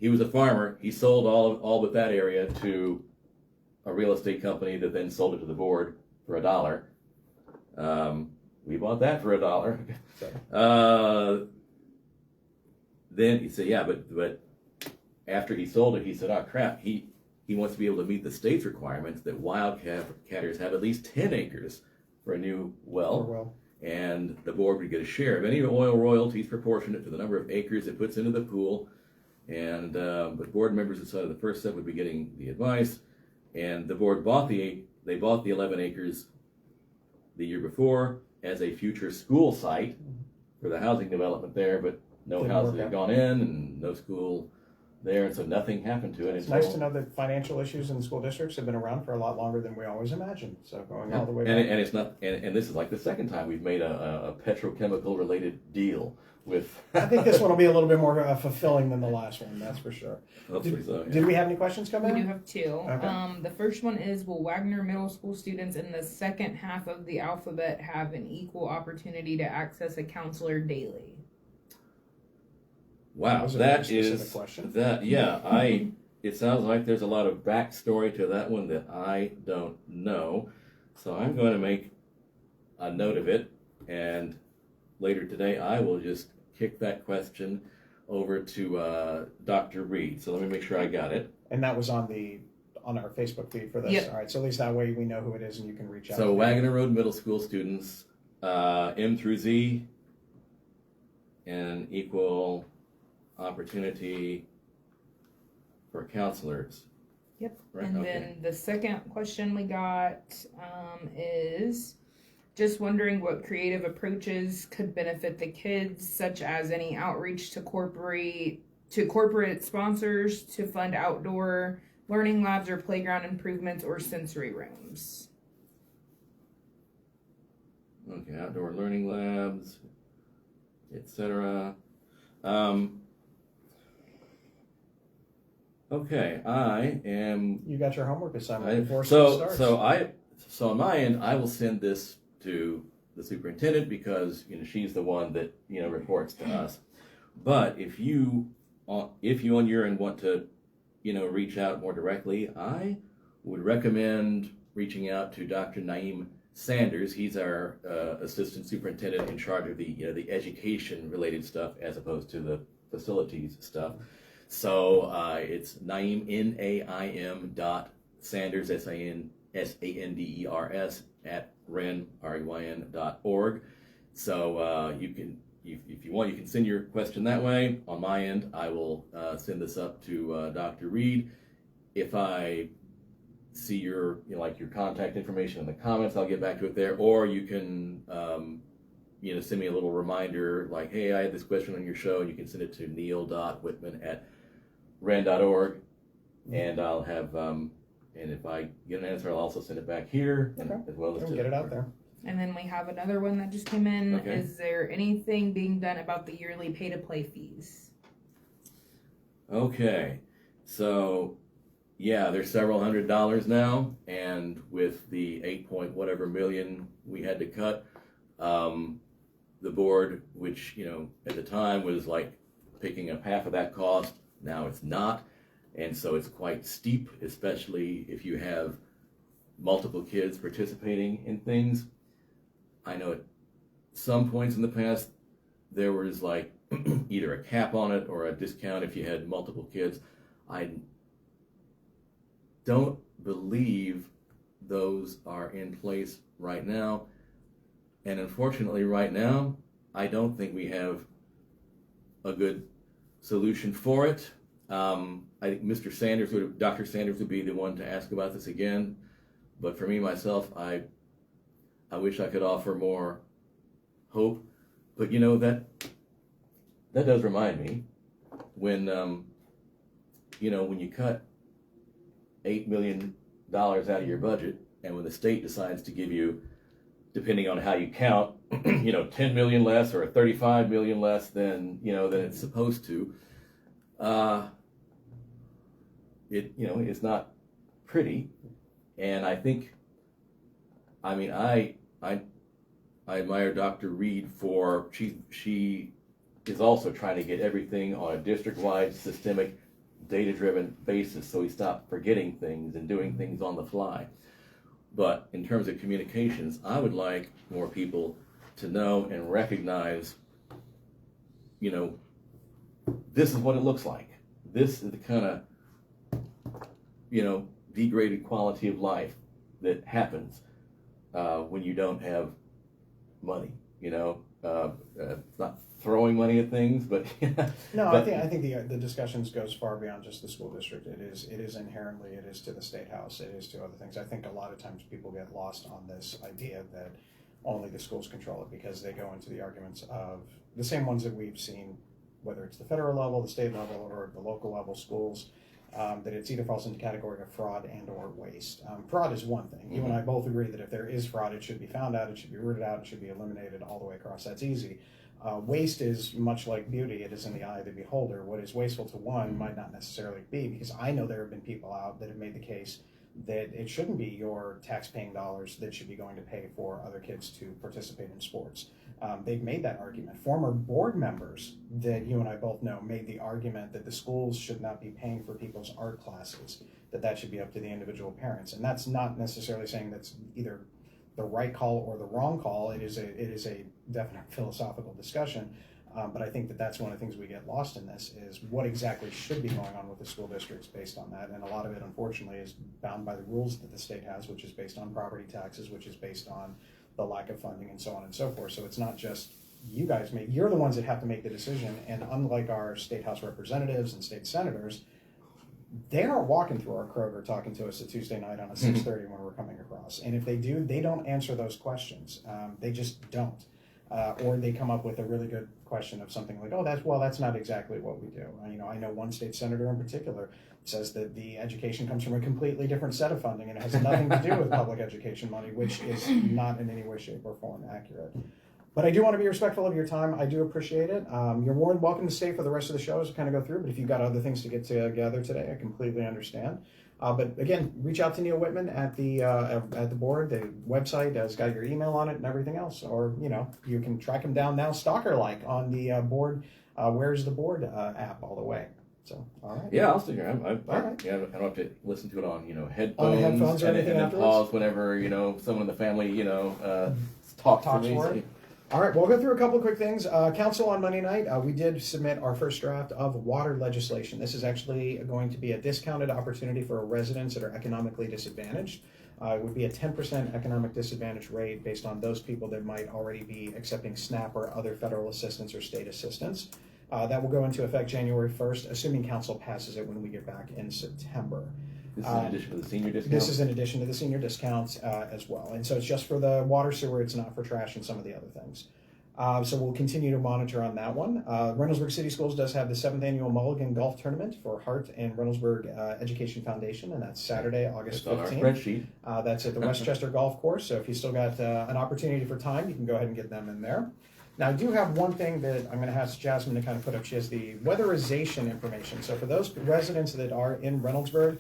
He was a farmer. He sold all but that area to a real estate company that then sold it to the board for $1. We bought that for $1. Then he said, yeah, but after he sold it, he said, oh crap, he wants to be able to meet the state's requirements that wildcatters have at least 10 acres for a new well. And the board would get a share of any oil royalties proportionate to the number of acres it puts into the pool. And but board members decided the first step would be getting the advice, and the board bought the 11 acres the year before as a future school site for the housing development there, but no houses had gone in and no school there, and so nothing happened to it. It's nice to know that financial issues in school districts have been around for a lot longer than we always imagined. So going all the way back. And it's not, and this is like the second time we've made a petrochemical related deal with. I think this one will be a little bit more fulfilling than the last one, that's for sure. Hopefully so. Yeah. Did we have any questions come in? We do have 2. Okay. The first one is, will Wagner Middle School students in the second half of the alphabet have an equal opportunity to access a counselor daily? Wow, that is question. That. Yeah, It sounds like there's a lot of backstory to that one that I don't know, so I'm going to make a note of it, and later today I will just kick that question over to Dr. Reed. So let me make sure I got it. And that was on our Facebook feed for this. Yep. All right, so at least that way we know who it is and you can reach out. So Wagner Road Middle School students, M through Z, and equal opportunity for counselors. Yep. Right, And okay. then the second question we got is just wondering what creative approaches could benefit the kids, such as any outreach to corporate sponsors to fund outdoor learning labs or playground improvements or sensory rooms. Okay, outdoor learning labs, etc. Okay, I am. You got your homework assignment before school starts. So on my end, I will send this to the superintendent because she's the one that reports to us. But if you on your end want to reach out more directly, I would recommend reaching out to Dr. Naeem Sanders. He's our assistant superintendent in charge of the education related stuff as opposed to the facilities stuff. So it's Naeem, Naim .Sanders, SANDERS @REYN.org. So you can, if you want, you can send your question that way. On my end, I will send this up to Dr. Reed. If I see your your contact information in the comments, I'll get back to it there. Or you can send me a little reminder like, hey, I had this question on your show, and you can send it to neal.whitman@ren.org, and I'll have and if I get an answer, I'll also send it back here, and as well as get it out there. And then we have another one that just came in. Okay. Is there anything being done about the yearly pay-to-play fees? Okay, so yeah, there's several $100s now, and with the 8 whatever million we had to cut, the board, which at the time was like picking up half of that cost, now it's not, and so it's quite steep, especially if you have multiple kids participating in things. I know at some points in the past there was like either a cap on it or a discount if you had multiple kids. don't believe those are in place right now. And unfortunately, right now, I don't think we have a good solution for it. I think Dr. Sanders would be the one to ask about this again. But for me, myself, I wish I could offer more hope. But you know, that does remind me when, when you cut $8 million out of your budget, and when the state decides to give you, depending on how you count, 10 million less or 35 million less than it's supposed to, it's not pretty. And I think, I admire Dr. Reed for she is also trying to get everything on a district-wide, systemic, data-driven basis, so we stop forgetting things and doing things on the fly. But in terms of communications, I would like more people to know and recognize, this is what it looks like. This is the kind of, degraded quality of life that happens when you don't have money. It's not throwing money at things, but no, I think the discussions goes far beyond just the school district. It is inherently, it is to the state house, it is to other things. I think a lot of times people get lost on this idea that only the schools control it, because they go into the arguments of the same ones that we've seen, whether it's the federal level, the state level, or the local level schools. That it's either falls into the category of fraud and or waste. Fraud is one thing. You and I both agree that if there is fraud, it should be found out, it should be rooted out, it should be eliminated all the way across. That's easy. Waste is much like beauty. It is in the eye of the beholder. What is wasteful to one might not necessarily be, because I know there have been people out that have made the case that it shouldn't be your tax-paying dollars that should be going to pay for other kids to participate in sports. They've made that argument. Former board members that you and I both know made the argument that the schools should not be paying for people's art classes, that should be up to the individual parents. And that's not necessarily saying that's either the right call or the wrong call. It is a definite philosophical discussion. But I think that's one of the things we get lost in this, is what exactly should be going on with the school districts based on that. And a lot of it, unfortunately, is bound by the rules that the state has, which is based on property taxes, which is based on the lack of funding, and so on and so forth. So it's not just you guys you're the ones that have to make the decision. And unlike our state house representatives and state senators, they aren't walking through our Kroger talking to us at Tuesday night on a 6:30 when we're coming across. And if they do, they don't answer those questions. They just don't. Or they come up with a really good question of something like, that's not exactly what we do. I know one state senator in particular says that the education comes from a completely different set of funding, and it has nothing to do with public education money, which is not in any way, shape, or form accurate. But I do want to be respectful of your time. I do appreciate it. You're more than welcome to stay for the rest of the show as we kind of go through, but if you've got other things to get together today, I completely understand. But again, reach out to Neal Whitman at the board. The website has got your email on it and everything else. Or, you can track him down now, stalker-like, on the board, Where's the Board app all the way. So, all right. Yeah, I'll stick around. All right. I don't have to listen to it on, headphones. On the headphones or anything and then afterwards? pause whenever, someone in the family, talks to me. for it. All right, we'll go through a couple quick things. Council on Monday night, we did submit our first draft of water legislation. This is actually going to be a discounted opportunity for residents that are economically disadvantaged. It would be a 10% economic disadvantage rate based on those people that might already be accepting SNAP or other federal assistance or state assistance. That will go into effect January 1st, assuming council passes it when we get back in September. This is in addition to the senior discount? This is in addition to the senior discounts as well. And so it's just for the water, sewer, it's not for trash and some of the other things. So we'll continue to monitor on that one. Reynoldsburg City Schools does have the 7th annual Mulligan Golf Tournament for Hart and Reynoldsburg Education Foundation, and that's Saturday, August 15th. It's on our spreadsheet. That's at the Westchester Golf Course, so if you still got an opportunity for time, you can go ahead and get them in there. Now, I do have one thing that I'm going to ask Jasmine to kind of put up. She has the weatherization information. So for those residents that are in Reynoldsburg,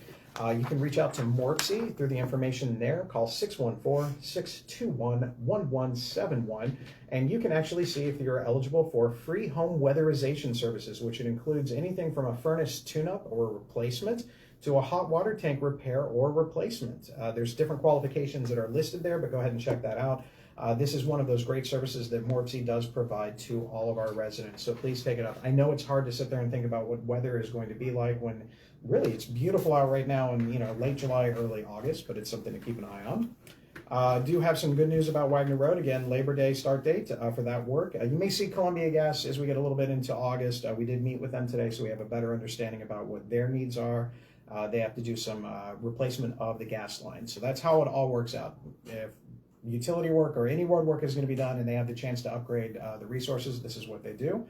you can reach out to Morpsey through the information there. Call 614-621-1171, and you can actually see if you're eligible for free home weatherization services, which includes anything from a furnace tune-up or replacement to a hot water tank repair or replacement. There's different qualifications that are listed there, but go ahead and check that out. This is one of those great services that Morpsey does provide to all of our residents, so please take it up. I know it's hard to sit there and think about what weather is going to be like when really, it's beautiful out right now in late July, early August, but it's something to keep an eye on. Do have some good news about Wagner Road. Again, Labor Day start date for that work. You may see Columbia Gas as we get a little bit into August. We did meet with them today, so we have a better understanding about what their needs are. They have to do some replacement of the gas line. So that's how it all works out. If utility work or any road work is going to be done and they have the chance to upgrade the resources, this is what they do.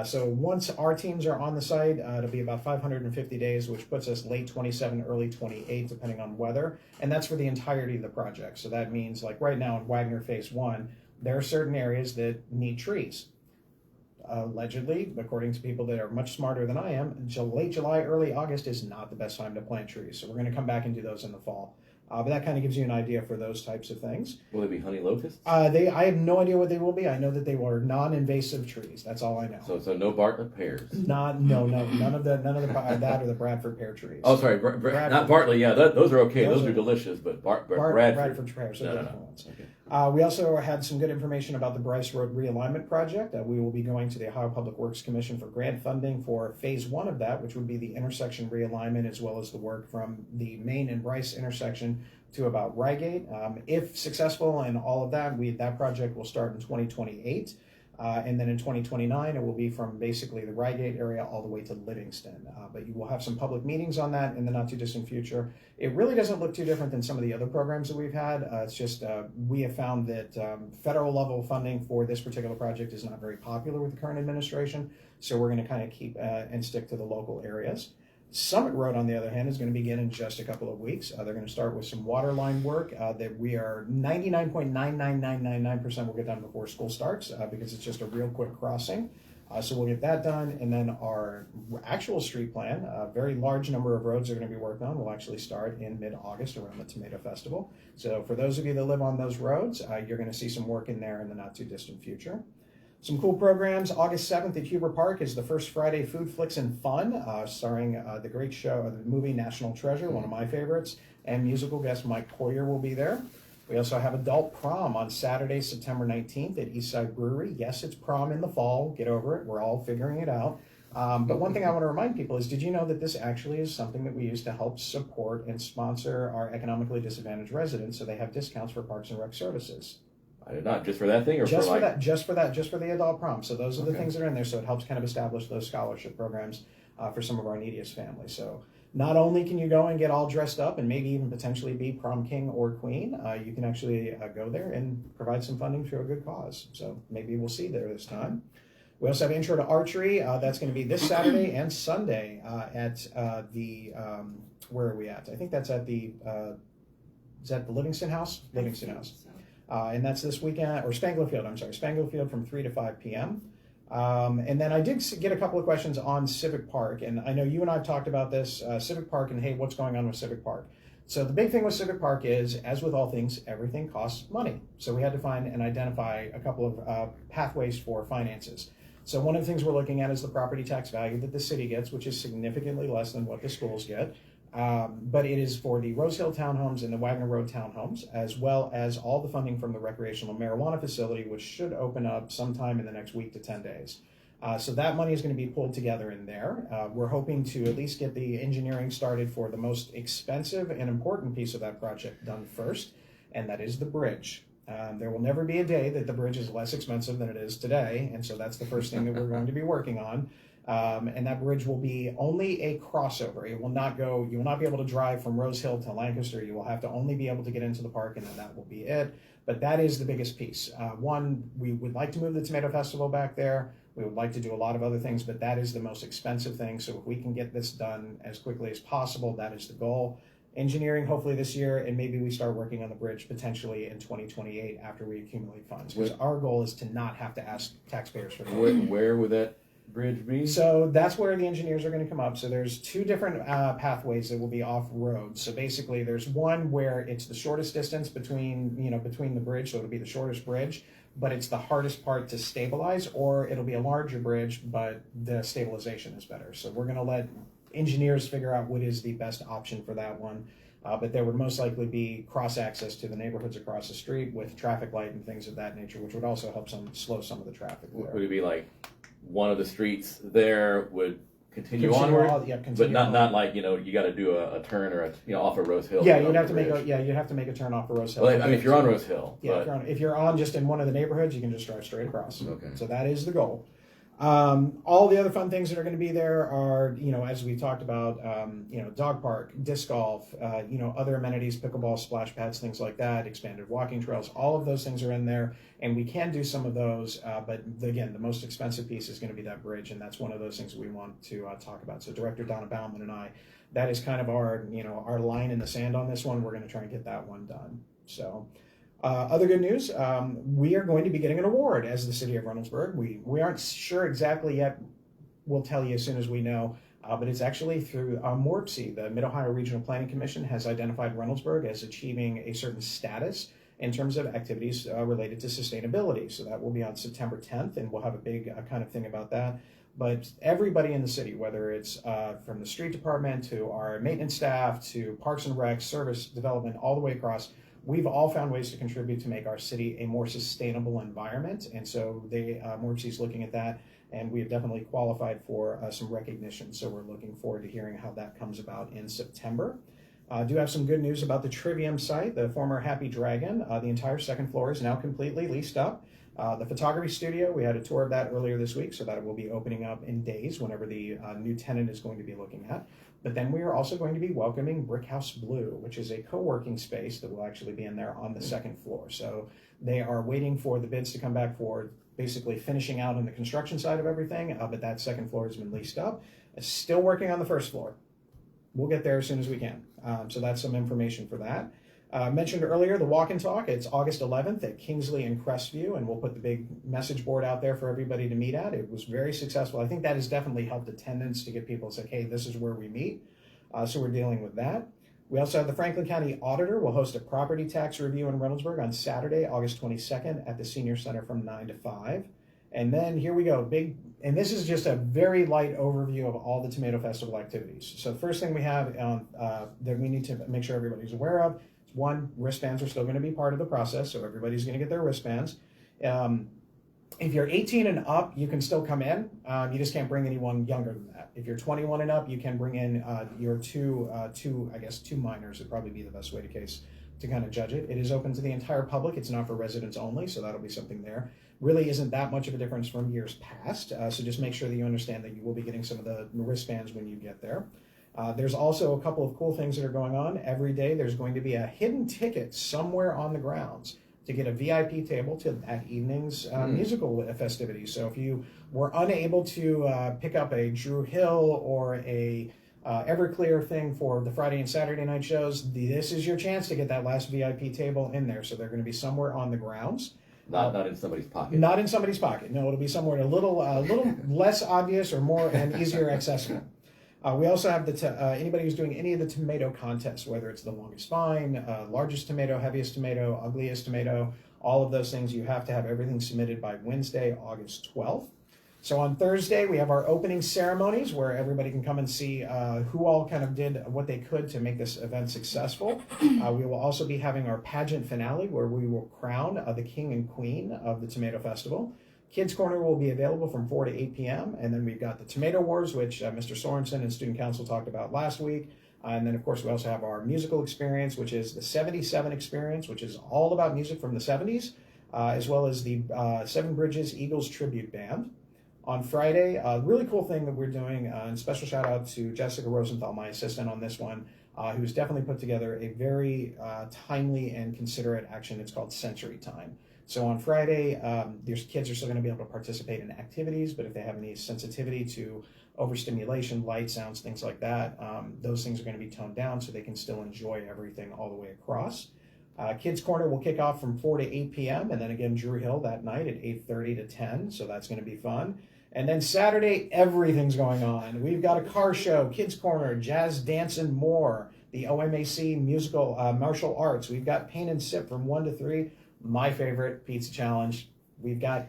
So once our teams are on the site, it'll be about 550 days, which puts us late 27, early 28, depending on weather. And that's for the entirety of the project. So that means, like right now in Wagner Phase 1, there are certain areas that need trees. Allegedly, according to people that are much smarter than I am, late July, early August is not the best time to plant trees. So we're going to come back and do those in the fall. But that kind of gives you an idea for those types of things. Will they be honey locusts? I have no idea what they will be. I know that they were non-invasive trees. That's all I know. So no Bartlett pears. None of that or the Bradford pear trees. Oh, sorry, not Bartlett. Yeah, those are okay. Those are delicious, but Bradford pears are different ones. Okay. We also had some good information about the Bryce Road Realignment Project. We will be going to the Ohio Public Works Commission for grant funding for Phase 1 of that, which would be the intersection realignment as well as the work from the Main and Bryce intersection to about Rygate. If successful in all of that, that project will start in 2028. And then in 2029, it will be from basically the Rygate area all the way to Livingston. But you will have some public meetings on that in the not too distant future. It really doesn't look too different than some of the other programs that we've had. It's just we have found that federal level funding for this particular project is not very popular with the current administration. So we're going to kind of keep and stick to the local areas. Summit Road, on the other hand, is going to begin in just a couple of weeks. They're going to start with some water line work that we are 99.99999% will get done before school starts because it's just a real quick crossing. So we'll get that done. And then our actual street plan, a very large number of roads are going to be worked on, will actually start in mid-August around the Tomato Festival. So for those of you that live on those roads, you're going to see some work in there in the not too distant future. Some cool programs. August 7th at Huber Park is the first Friday Food, Flicks, and Fun, starring the great show, the movie National Treasure, one of my favorites, and musical guest Mike Poyer will be there. We also have Adult Prom on Saturday, September 19th at Eastside Brewery. Yes, it's prom in the fall. Get over it. We're all figuring it out. But one thing I want to remind people is, did you know that this actually is something that we use to help support and sponsor our economically disadvantaged residents so they have discounts for Parks and Rec services? I did not. Just for that thing, or just for just for the adult prom. So those are the things that are in there. So it helps kind of establish those scholarship programs for some of our neediest families. So not only can you go and get all dressed up and maybe even potentially be prom king or queen, you can actually go there and provide some funding to a good cause. So maybe we'll see there this time. We also have Intro to Archery. That's going to be this Saturday and Sunday at the where are we at? I think that's at the is that the Livingston House? Livingston House. And that's this weekend, or Spangler Field from 3 to 5 p.m. And then I did get a couple of questions on Civic Park, and I know you and I have talked about this, Civic Park, and hey, what's going on with Civic Park? So the big thing with Civic Park is, as with all things, everything costs money. So we had to find and identify a couple of pathways for finances. So one of the things we're looking at is the property tax value that the city gets, which is significantly less than what the schools get. But it is for the Rose Hill townhomes and the Wagner Road townhomes, as well as all the funding from the recreational marijuana facility, which should open up sometime in the next week to 10 days. So that money is going to be pulled together in there. We're hoping to at least get the engineering started for the most expensive and important piece of that project done first, and that is the bridge. There will never be a day that the bridge is less expensive than it is today, and so that's the first thing that we're going to be working on. And that bridge will be only a crossover. It will not go, you will not be able to drive from Rose Hill to Lancaster. You will have to only be able to get into the park, and then that will be it. But that is the biggest piece. One, we would like to move the Tomato Festival back there. We would like to do a lot of other things, but that is the most expensive thing. So if we can get this done as quickly as possible, that is the goal. Engineering, hopefully this year, and maybe we start working on the bridge potentially in 2028 after we accumulate funds. Because our goal is to not have to ask taxpayers for money. Where would that bridge be? So that's where the engineers are going to come up. So there's two different pathways that will be off road. So basically there's one where it's the shortest distance between the bridge, so it'll be the shortest bridge, but it's the hardest part to stabilize, or it'll be a larger bridge, but the stabilization is better. So we're going to let engineers figure out what is the best option for that one. But there would most likely be cross access to the neighborhoods across the street with traffic light and things of that nature, which would also help slow some of the traffic there. Would it be like one of the streets there would continue onward, continue but not on. not like you got to do a turn or off of Rose Hill. Yeah, to you'd go have to the make bridge. you'd have to make a turn off of Rose Hill. Well, I mean, if you're on Rose Hill, yeah, but, if you're on just in one of the neighborhoods, you can just drive straight across. Okay. So that is the goal. All the other fun things that are going to be there are, as we talked about, dog park, disc golf, other amenities, pickleball, splash pads, things like that, expanded walking trails. All of those things are in there, and we can do some of those. But again, the most expensive piece is going to be that bridge, and that's one of those things we want to talk about. So Director Donna Bauman and I, that is kind of our line in the sand on this one. We're going to try and get that one done. So. Other good news, we are going to be getting an award as the city of Reynoldsburg. We aren't sure exactly yet. We'll tell you as soon as we know, but it's actually through MORPC, the Mid-Ohio Regional Planning Commission has identified Reynoldsburg as achieving a certain status in terms of activities related to sustainability. So that will be on September 10th, and we'll have a big kind of thing about that. But everybody in the city, whether it's from the street department to our maintenance staff to Parks and Rec, service development, all the way across, we've all found ways to contribute to make our city a more sustainable environment. And so MORPC is looking at that, and we have definitely qualified for some recognition. So we're looking forward to hearing how that comes about in September. I do have some good news about the Trivium site, the former Happy Dragon. The entire second floor is now completely leased up. The photography studio, we had a tour of that earlier this week, so that will be opening up in days whenever the new tenant is going to be looking at. But then we are also going to be welcoming Brickhouse Blue, which is a co-working space that will actually be in there on the second floor. So they are waiting for the bids to come back for basically finishing out on the construction side of everything, but that second floor has been leased up. It's still working on the first floor. We'll get there as soon as we can. So that's some information for that. Mentioned earlier, the walk and talk, it's August 11th at Kingsley and Crestview, and we'll put the big message board out there for everybody to meet at. It was very successful. I think that has definitely helped attendance to get people to say, hey, this is where we meet. So we're dealing with that. We also have the Franklin County Auditor will host a property tax review in Reynoldsburg on Saturday, August 22nd at the Senior Center from 9 to 5. And then here we go, and this is just a very light overview of all the Tomato Festival activities. So the first thing we have that we need to make sure everybody's aware of, one, wristbands are still going to be part of the process, so everybody's going to get their wristbands. If you're 18 and up, you can still come in. You just can't bring anyone younger than that. If you're 21 and up, you can bring in your two minors would probably be the best way to kind of judge it. It is open to the entire public. It's not for residents only, so that'll be something there. Really isn't that much of a difference from years past, so just make sure that you understand that you will be getting some of the wristbands when you get there. There's also a couple of cool things that are going on. Every day there's going to be a hidden ticket somewhere on the grounds to get a VIP table to that evening's musical festivities. So if you were unable to pick up a Drew Hill or a Everclear thing for the Friday and Saturday night shows, this is your chance to get that last VIP table in there. So they're going to be somewhere on the grounds. Not in somebody's pocket. Not in somebody's pocket. No, it'll be somewhere a little less obvious or more and easier accessible. We also have anybody who's doing any of the tomato contests, whether it's the longest vine, largest tomato, heaviest tomato, ugliest tomato, all of those things, you have to have everything submitted by Wednesday, August 12th. So on Thursday, we have our opening ceremonies where everybody can come and see who all kind of did what they could to make this event successful. We will also be having our pageant finale where we will crown the king and queen of the Tomato Festival. Kids Corner will be available from 4 to 8 p.m. And then we've got the Tomato Wars, which Mr. Sorensen and Student Council talked about last week. And then, of course, we also have our musical experience, which is the 77 experience, which is all about music from the 70s, as well as the Seven Bridges Eagles Tribute Band. On Friday, a really cool thing that we're doing, and special shout out to Jessica Rosenthal, my assistant on this one, who's definitely put together a very timely and considerate action. It's called Sensory Time. So on Friday, there's kids are still going to be able to participate in activities, but if they have any sensitivity to overstimulation, light, sounds, things like that, those things are going to be toned down so they can still enjoy everything all the way across. Kids Corner will kick off from 4 to 8 p.m. and then again Drew Hill that night at 8:30 to 10, so that's going to be fun. And then Saturday, everything's going on. We've got a car show, Kids Corner, jazz, dance, and more, the OMAC musical martial arts. We've got Paint and Sip from 1 to 3. My favorite pizza challenge. We've got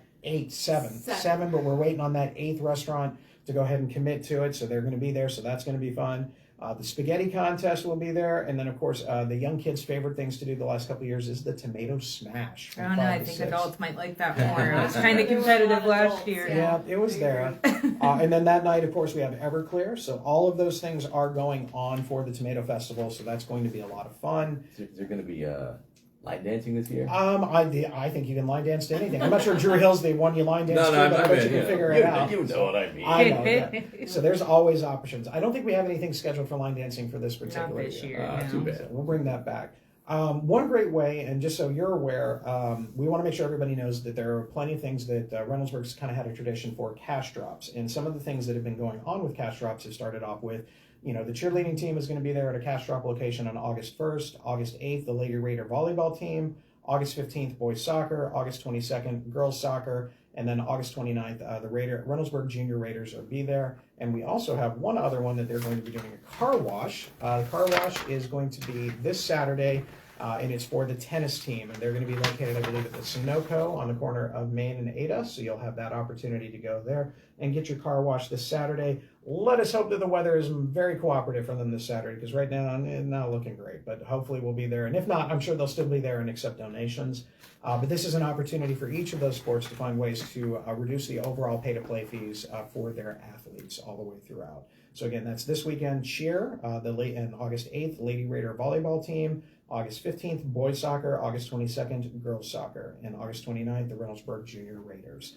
seven, but we're waiting on that 8th restaurant to go ahead and commit to it. So they're going to be there. So that's going to be fun. The spaghetti contest will be there, and then of course the young kids' favorite things to do the last couple of years is the tomato smash. I don't know. I think adults might like that more. It was kind of competitive last year. Yeah, it was there. And then that night, of course, we have Everclear. So all of those things are going on for the Tomato Festival. So that's going to be a lot of fun. Is there going to be line dancing this year? I think you can line dance to anything. I'm not sure Drew Hill's the one you line dance to, but I bet you can figure it out. You know what I mean. I know, yeah. So there's always options. I don't think we have anything scheduled for line dancing for this particular Not this year. No. Too bad. So we'll bring that back. One great way, and just so you're aware, we want to make sure everybody knows that there are plenty of things that Reynoldsburg's kind of had a tradition for cash drops. And some of the things that have been going on with cash drops have started off with, the cheerleading team is going to be there at a cash drop location on August 1st, August 8th, the Lady Raider volleyball team, August 15th, boys soccer, August 22nd, girls soccer, and then August 29th, the Reynoldsburg Junior Raiders will be there. And we also have one other one that they're going to be doing a car wash. The car wash is going to be this Saturday, and it's for the tennis team. And they're going to be located, I believe, at the Sunoco on the corner of Main and Ada. So you'll have that opportunity to go there and get your car washed this Saturday. Let us hope that the weather is very cooperative for them this Saturday, because right now it's not looking great. But hopefully we'll be there. And if not, I'm sure they'll still be there and accept donations. But this is an opportunity for each of those sports to find ways to reduce the overall pay-to-play fees for their athletes all the way throughout. So again, that's this weekend cheer, and August 8th, Lady Raider volleyball team, August 15th, boys soccer, August 22nd, girls soccer, and August 29th, the Reynoldsburg Junior Raiders.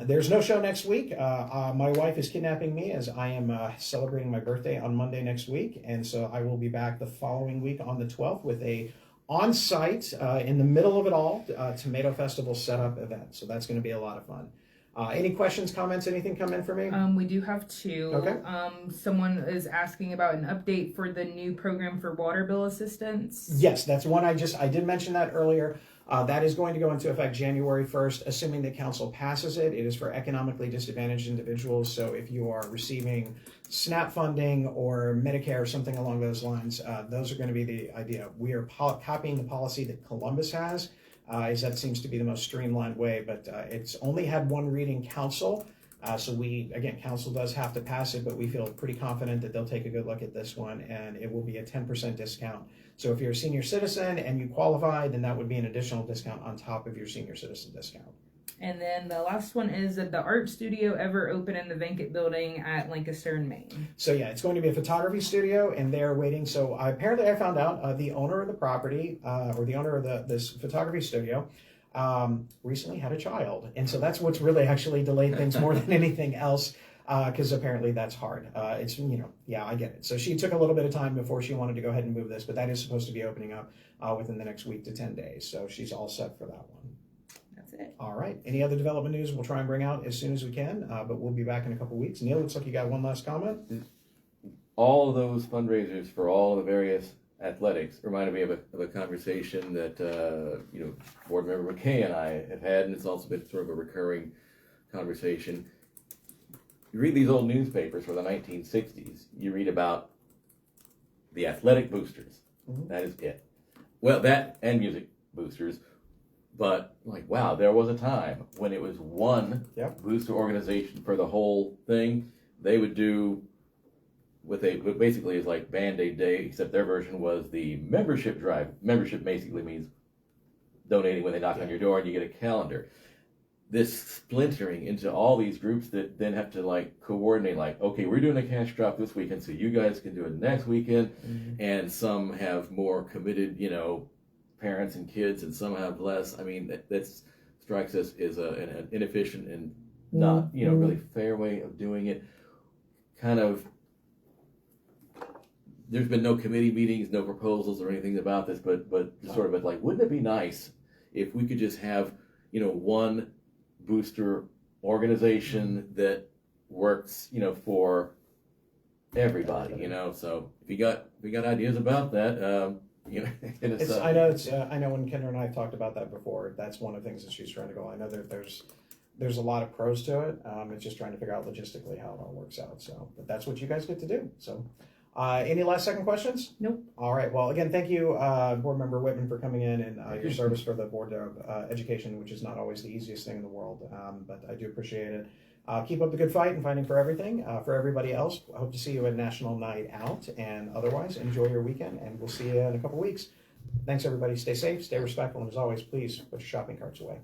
There's no show next week. My wife is kidnapping me as I am celebrating my birthday on Monday next week, and so I will be back the following week on the 12th with a on-site, in the middle of it all, Tomato Festival setup event. So that's going to be a lot of fun. Any questions, comments, anything come in for me? We do have two. Okay. Someone is asking about an update for the new program for water bill assistance. Yes, that's one I did mention that earlier. That is going to go into effect January 1st, assuming that council passes it. It is for economically disadvantaged individuals. So if you are receiving SNAP funding or Medicare or something along those lines, those are going to be the idea. We are copying the policy that Columbus has, as that seems to be the most streamlined way, but it's only had one reading council. So council does have to pass it, but we feel pretty confident that they'll take a good look at this one, and it will be a 10% discount. So if you're a senior citizen and you qualify, then that would be an additional discount on top of your senior citizen discount. And then the last one is, did the art studio ever open in the vacant building at Lancaster and Maine? So yeah, it's going to be a photography studio, and they're waiting. So apparently I found out the owner of the property, or the owner of this photography studio, recently had a child. And so that's what's really actually delayed things more than anything else, because apparently that's hard. I get it. So she took a little bit of time before she wanted to go ahead and move this, but that is supposed to be opening up within the next week to 10 days. So she's all set for that one. That's it. All right. Any other development news we'll try and bring out as soon as we can, but we'll be back in a couple weeks. Neal, looks like you got one last comment. All of those fundraisers for all the various athletics reminded me of a conversation that board member McKay and I have had, and it's also been sort of a recurring conversation. You read these old newspapers from the 1960s, you read about the athletic boosters. Mm-hmm. That is it. Well, that and music boosters, but wow, there was a time when it was one booster organization for the whole thing. They would do what basically is like Band-Aid Day, except their version was the membership drive. Membership basically means donating when they knock on your door and you get a calendar. This splintering into all these groups that then have to coordinate, okay, we're doing a cash drop this weekend, so you guys can do it next weekend. Mm-hmm. And some have more committed, parents and kids, and some have less. I mean, that strikes us as an inefficient and not, really fair way of doing it. Kind of, there's been no committee meetings, no proposals or anything about this, but sort of wouldn't it be nice if we could just have, one booster organization that works, for everybody, So if you got ideas about that, I know when Kendra and I have talked about that before, that's one of the things that she's trying to go. I know that there's a lot of pros to it. It's just trying to figure out logistically how it all works out. So, but that's what you guys get to do. So, any last second questions? Nope. All right. Well, again, thank you, Board Member Whitman, for coming in and your service for the Board of Education, which is not always the easiest thing in the world, but I do appreciate it. Keep up the good fight and fighting for everything. For everybody else, I hope to see you at National Night Out. And otherwise, enjoy your weekend, and we'll see you in a couple weeks. Thanks, everybody. Stay safe, stay respectful, and as always, please put your shopping carts away.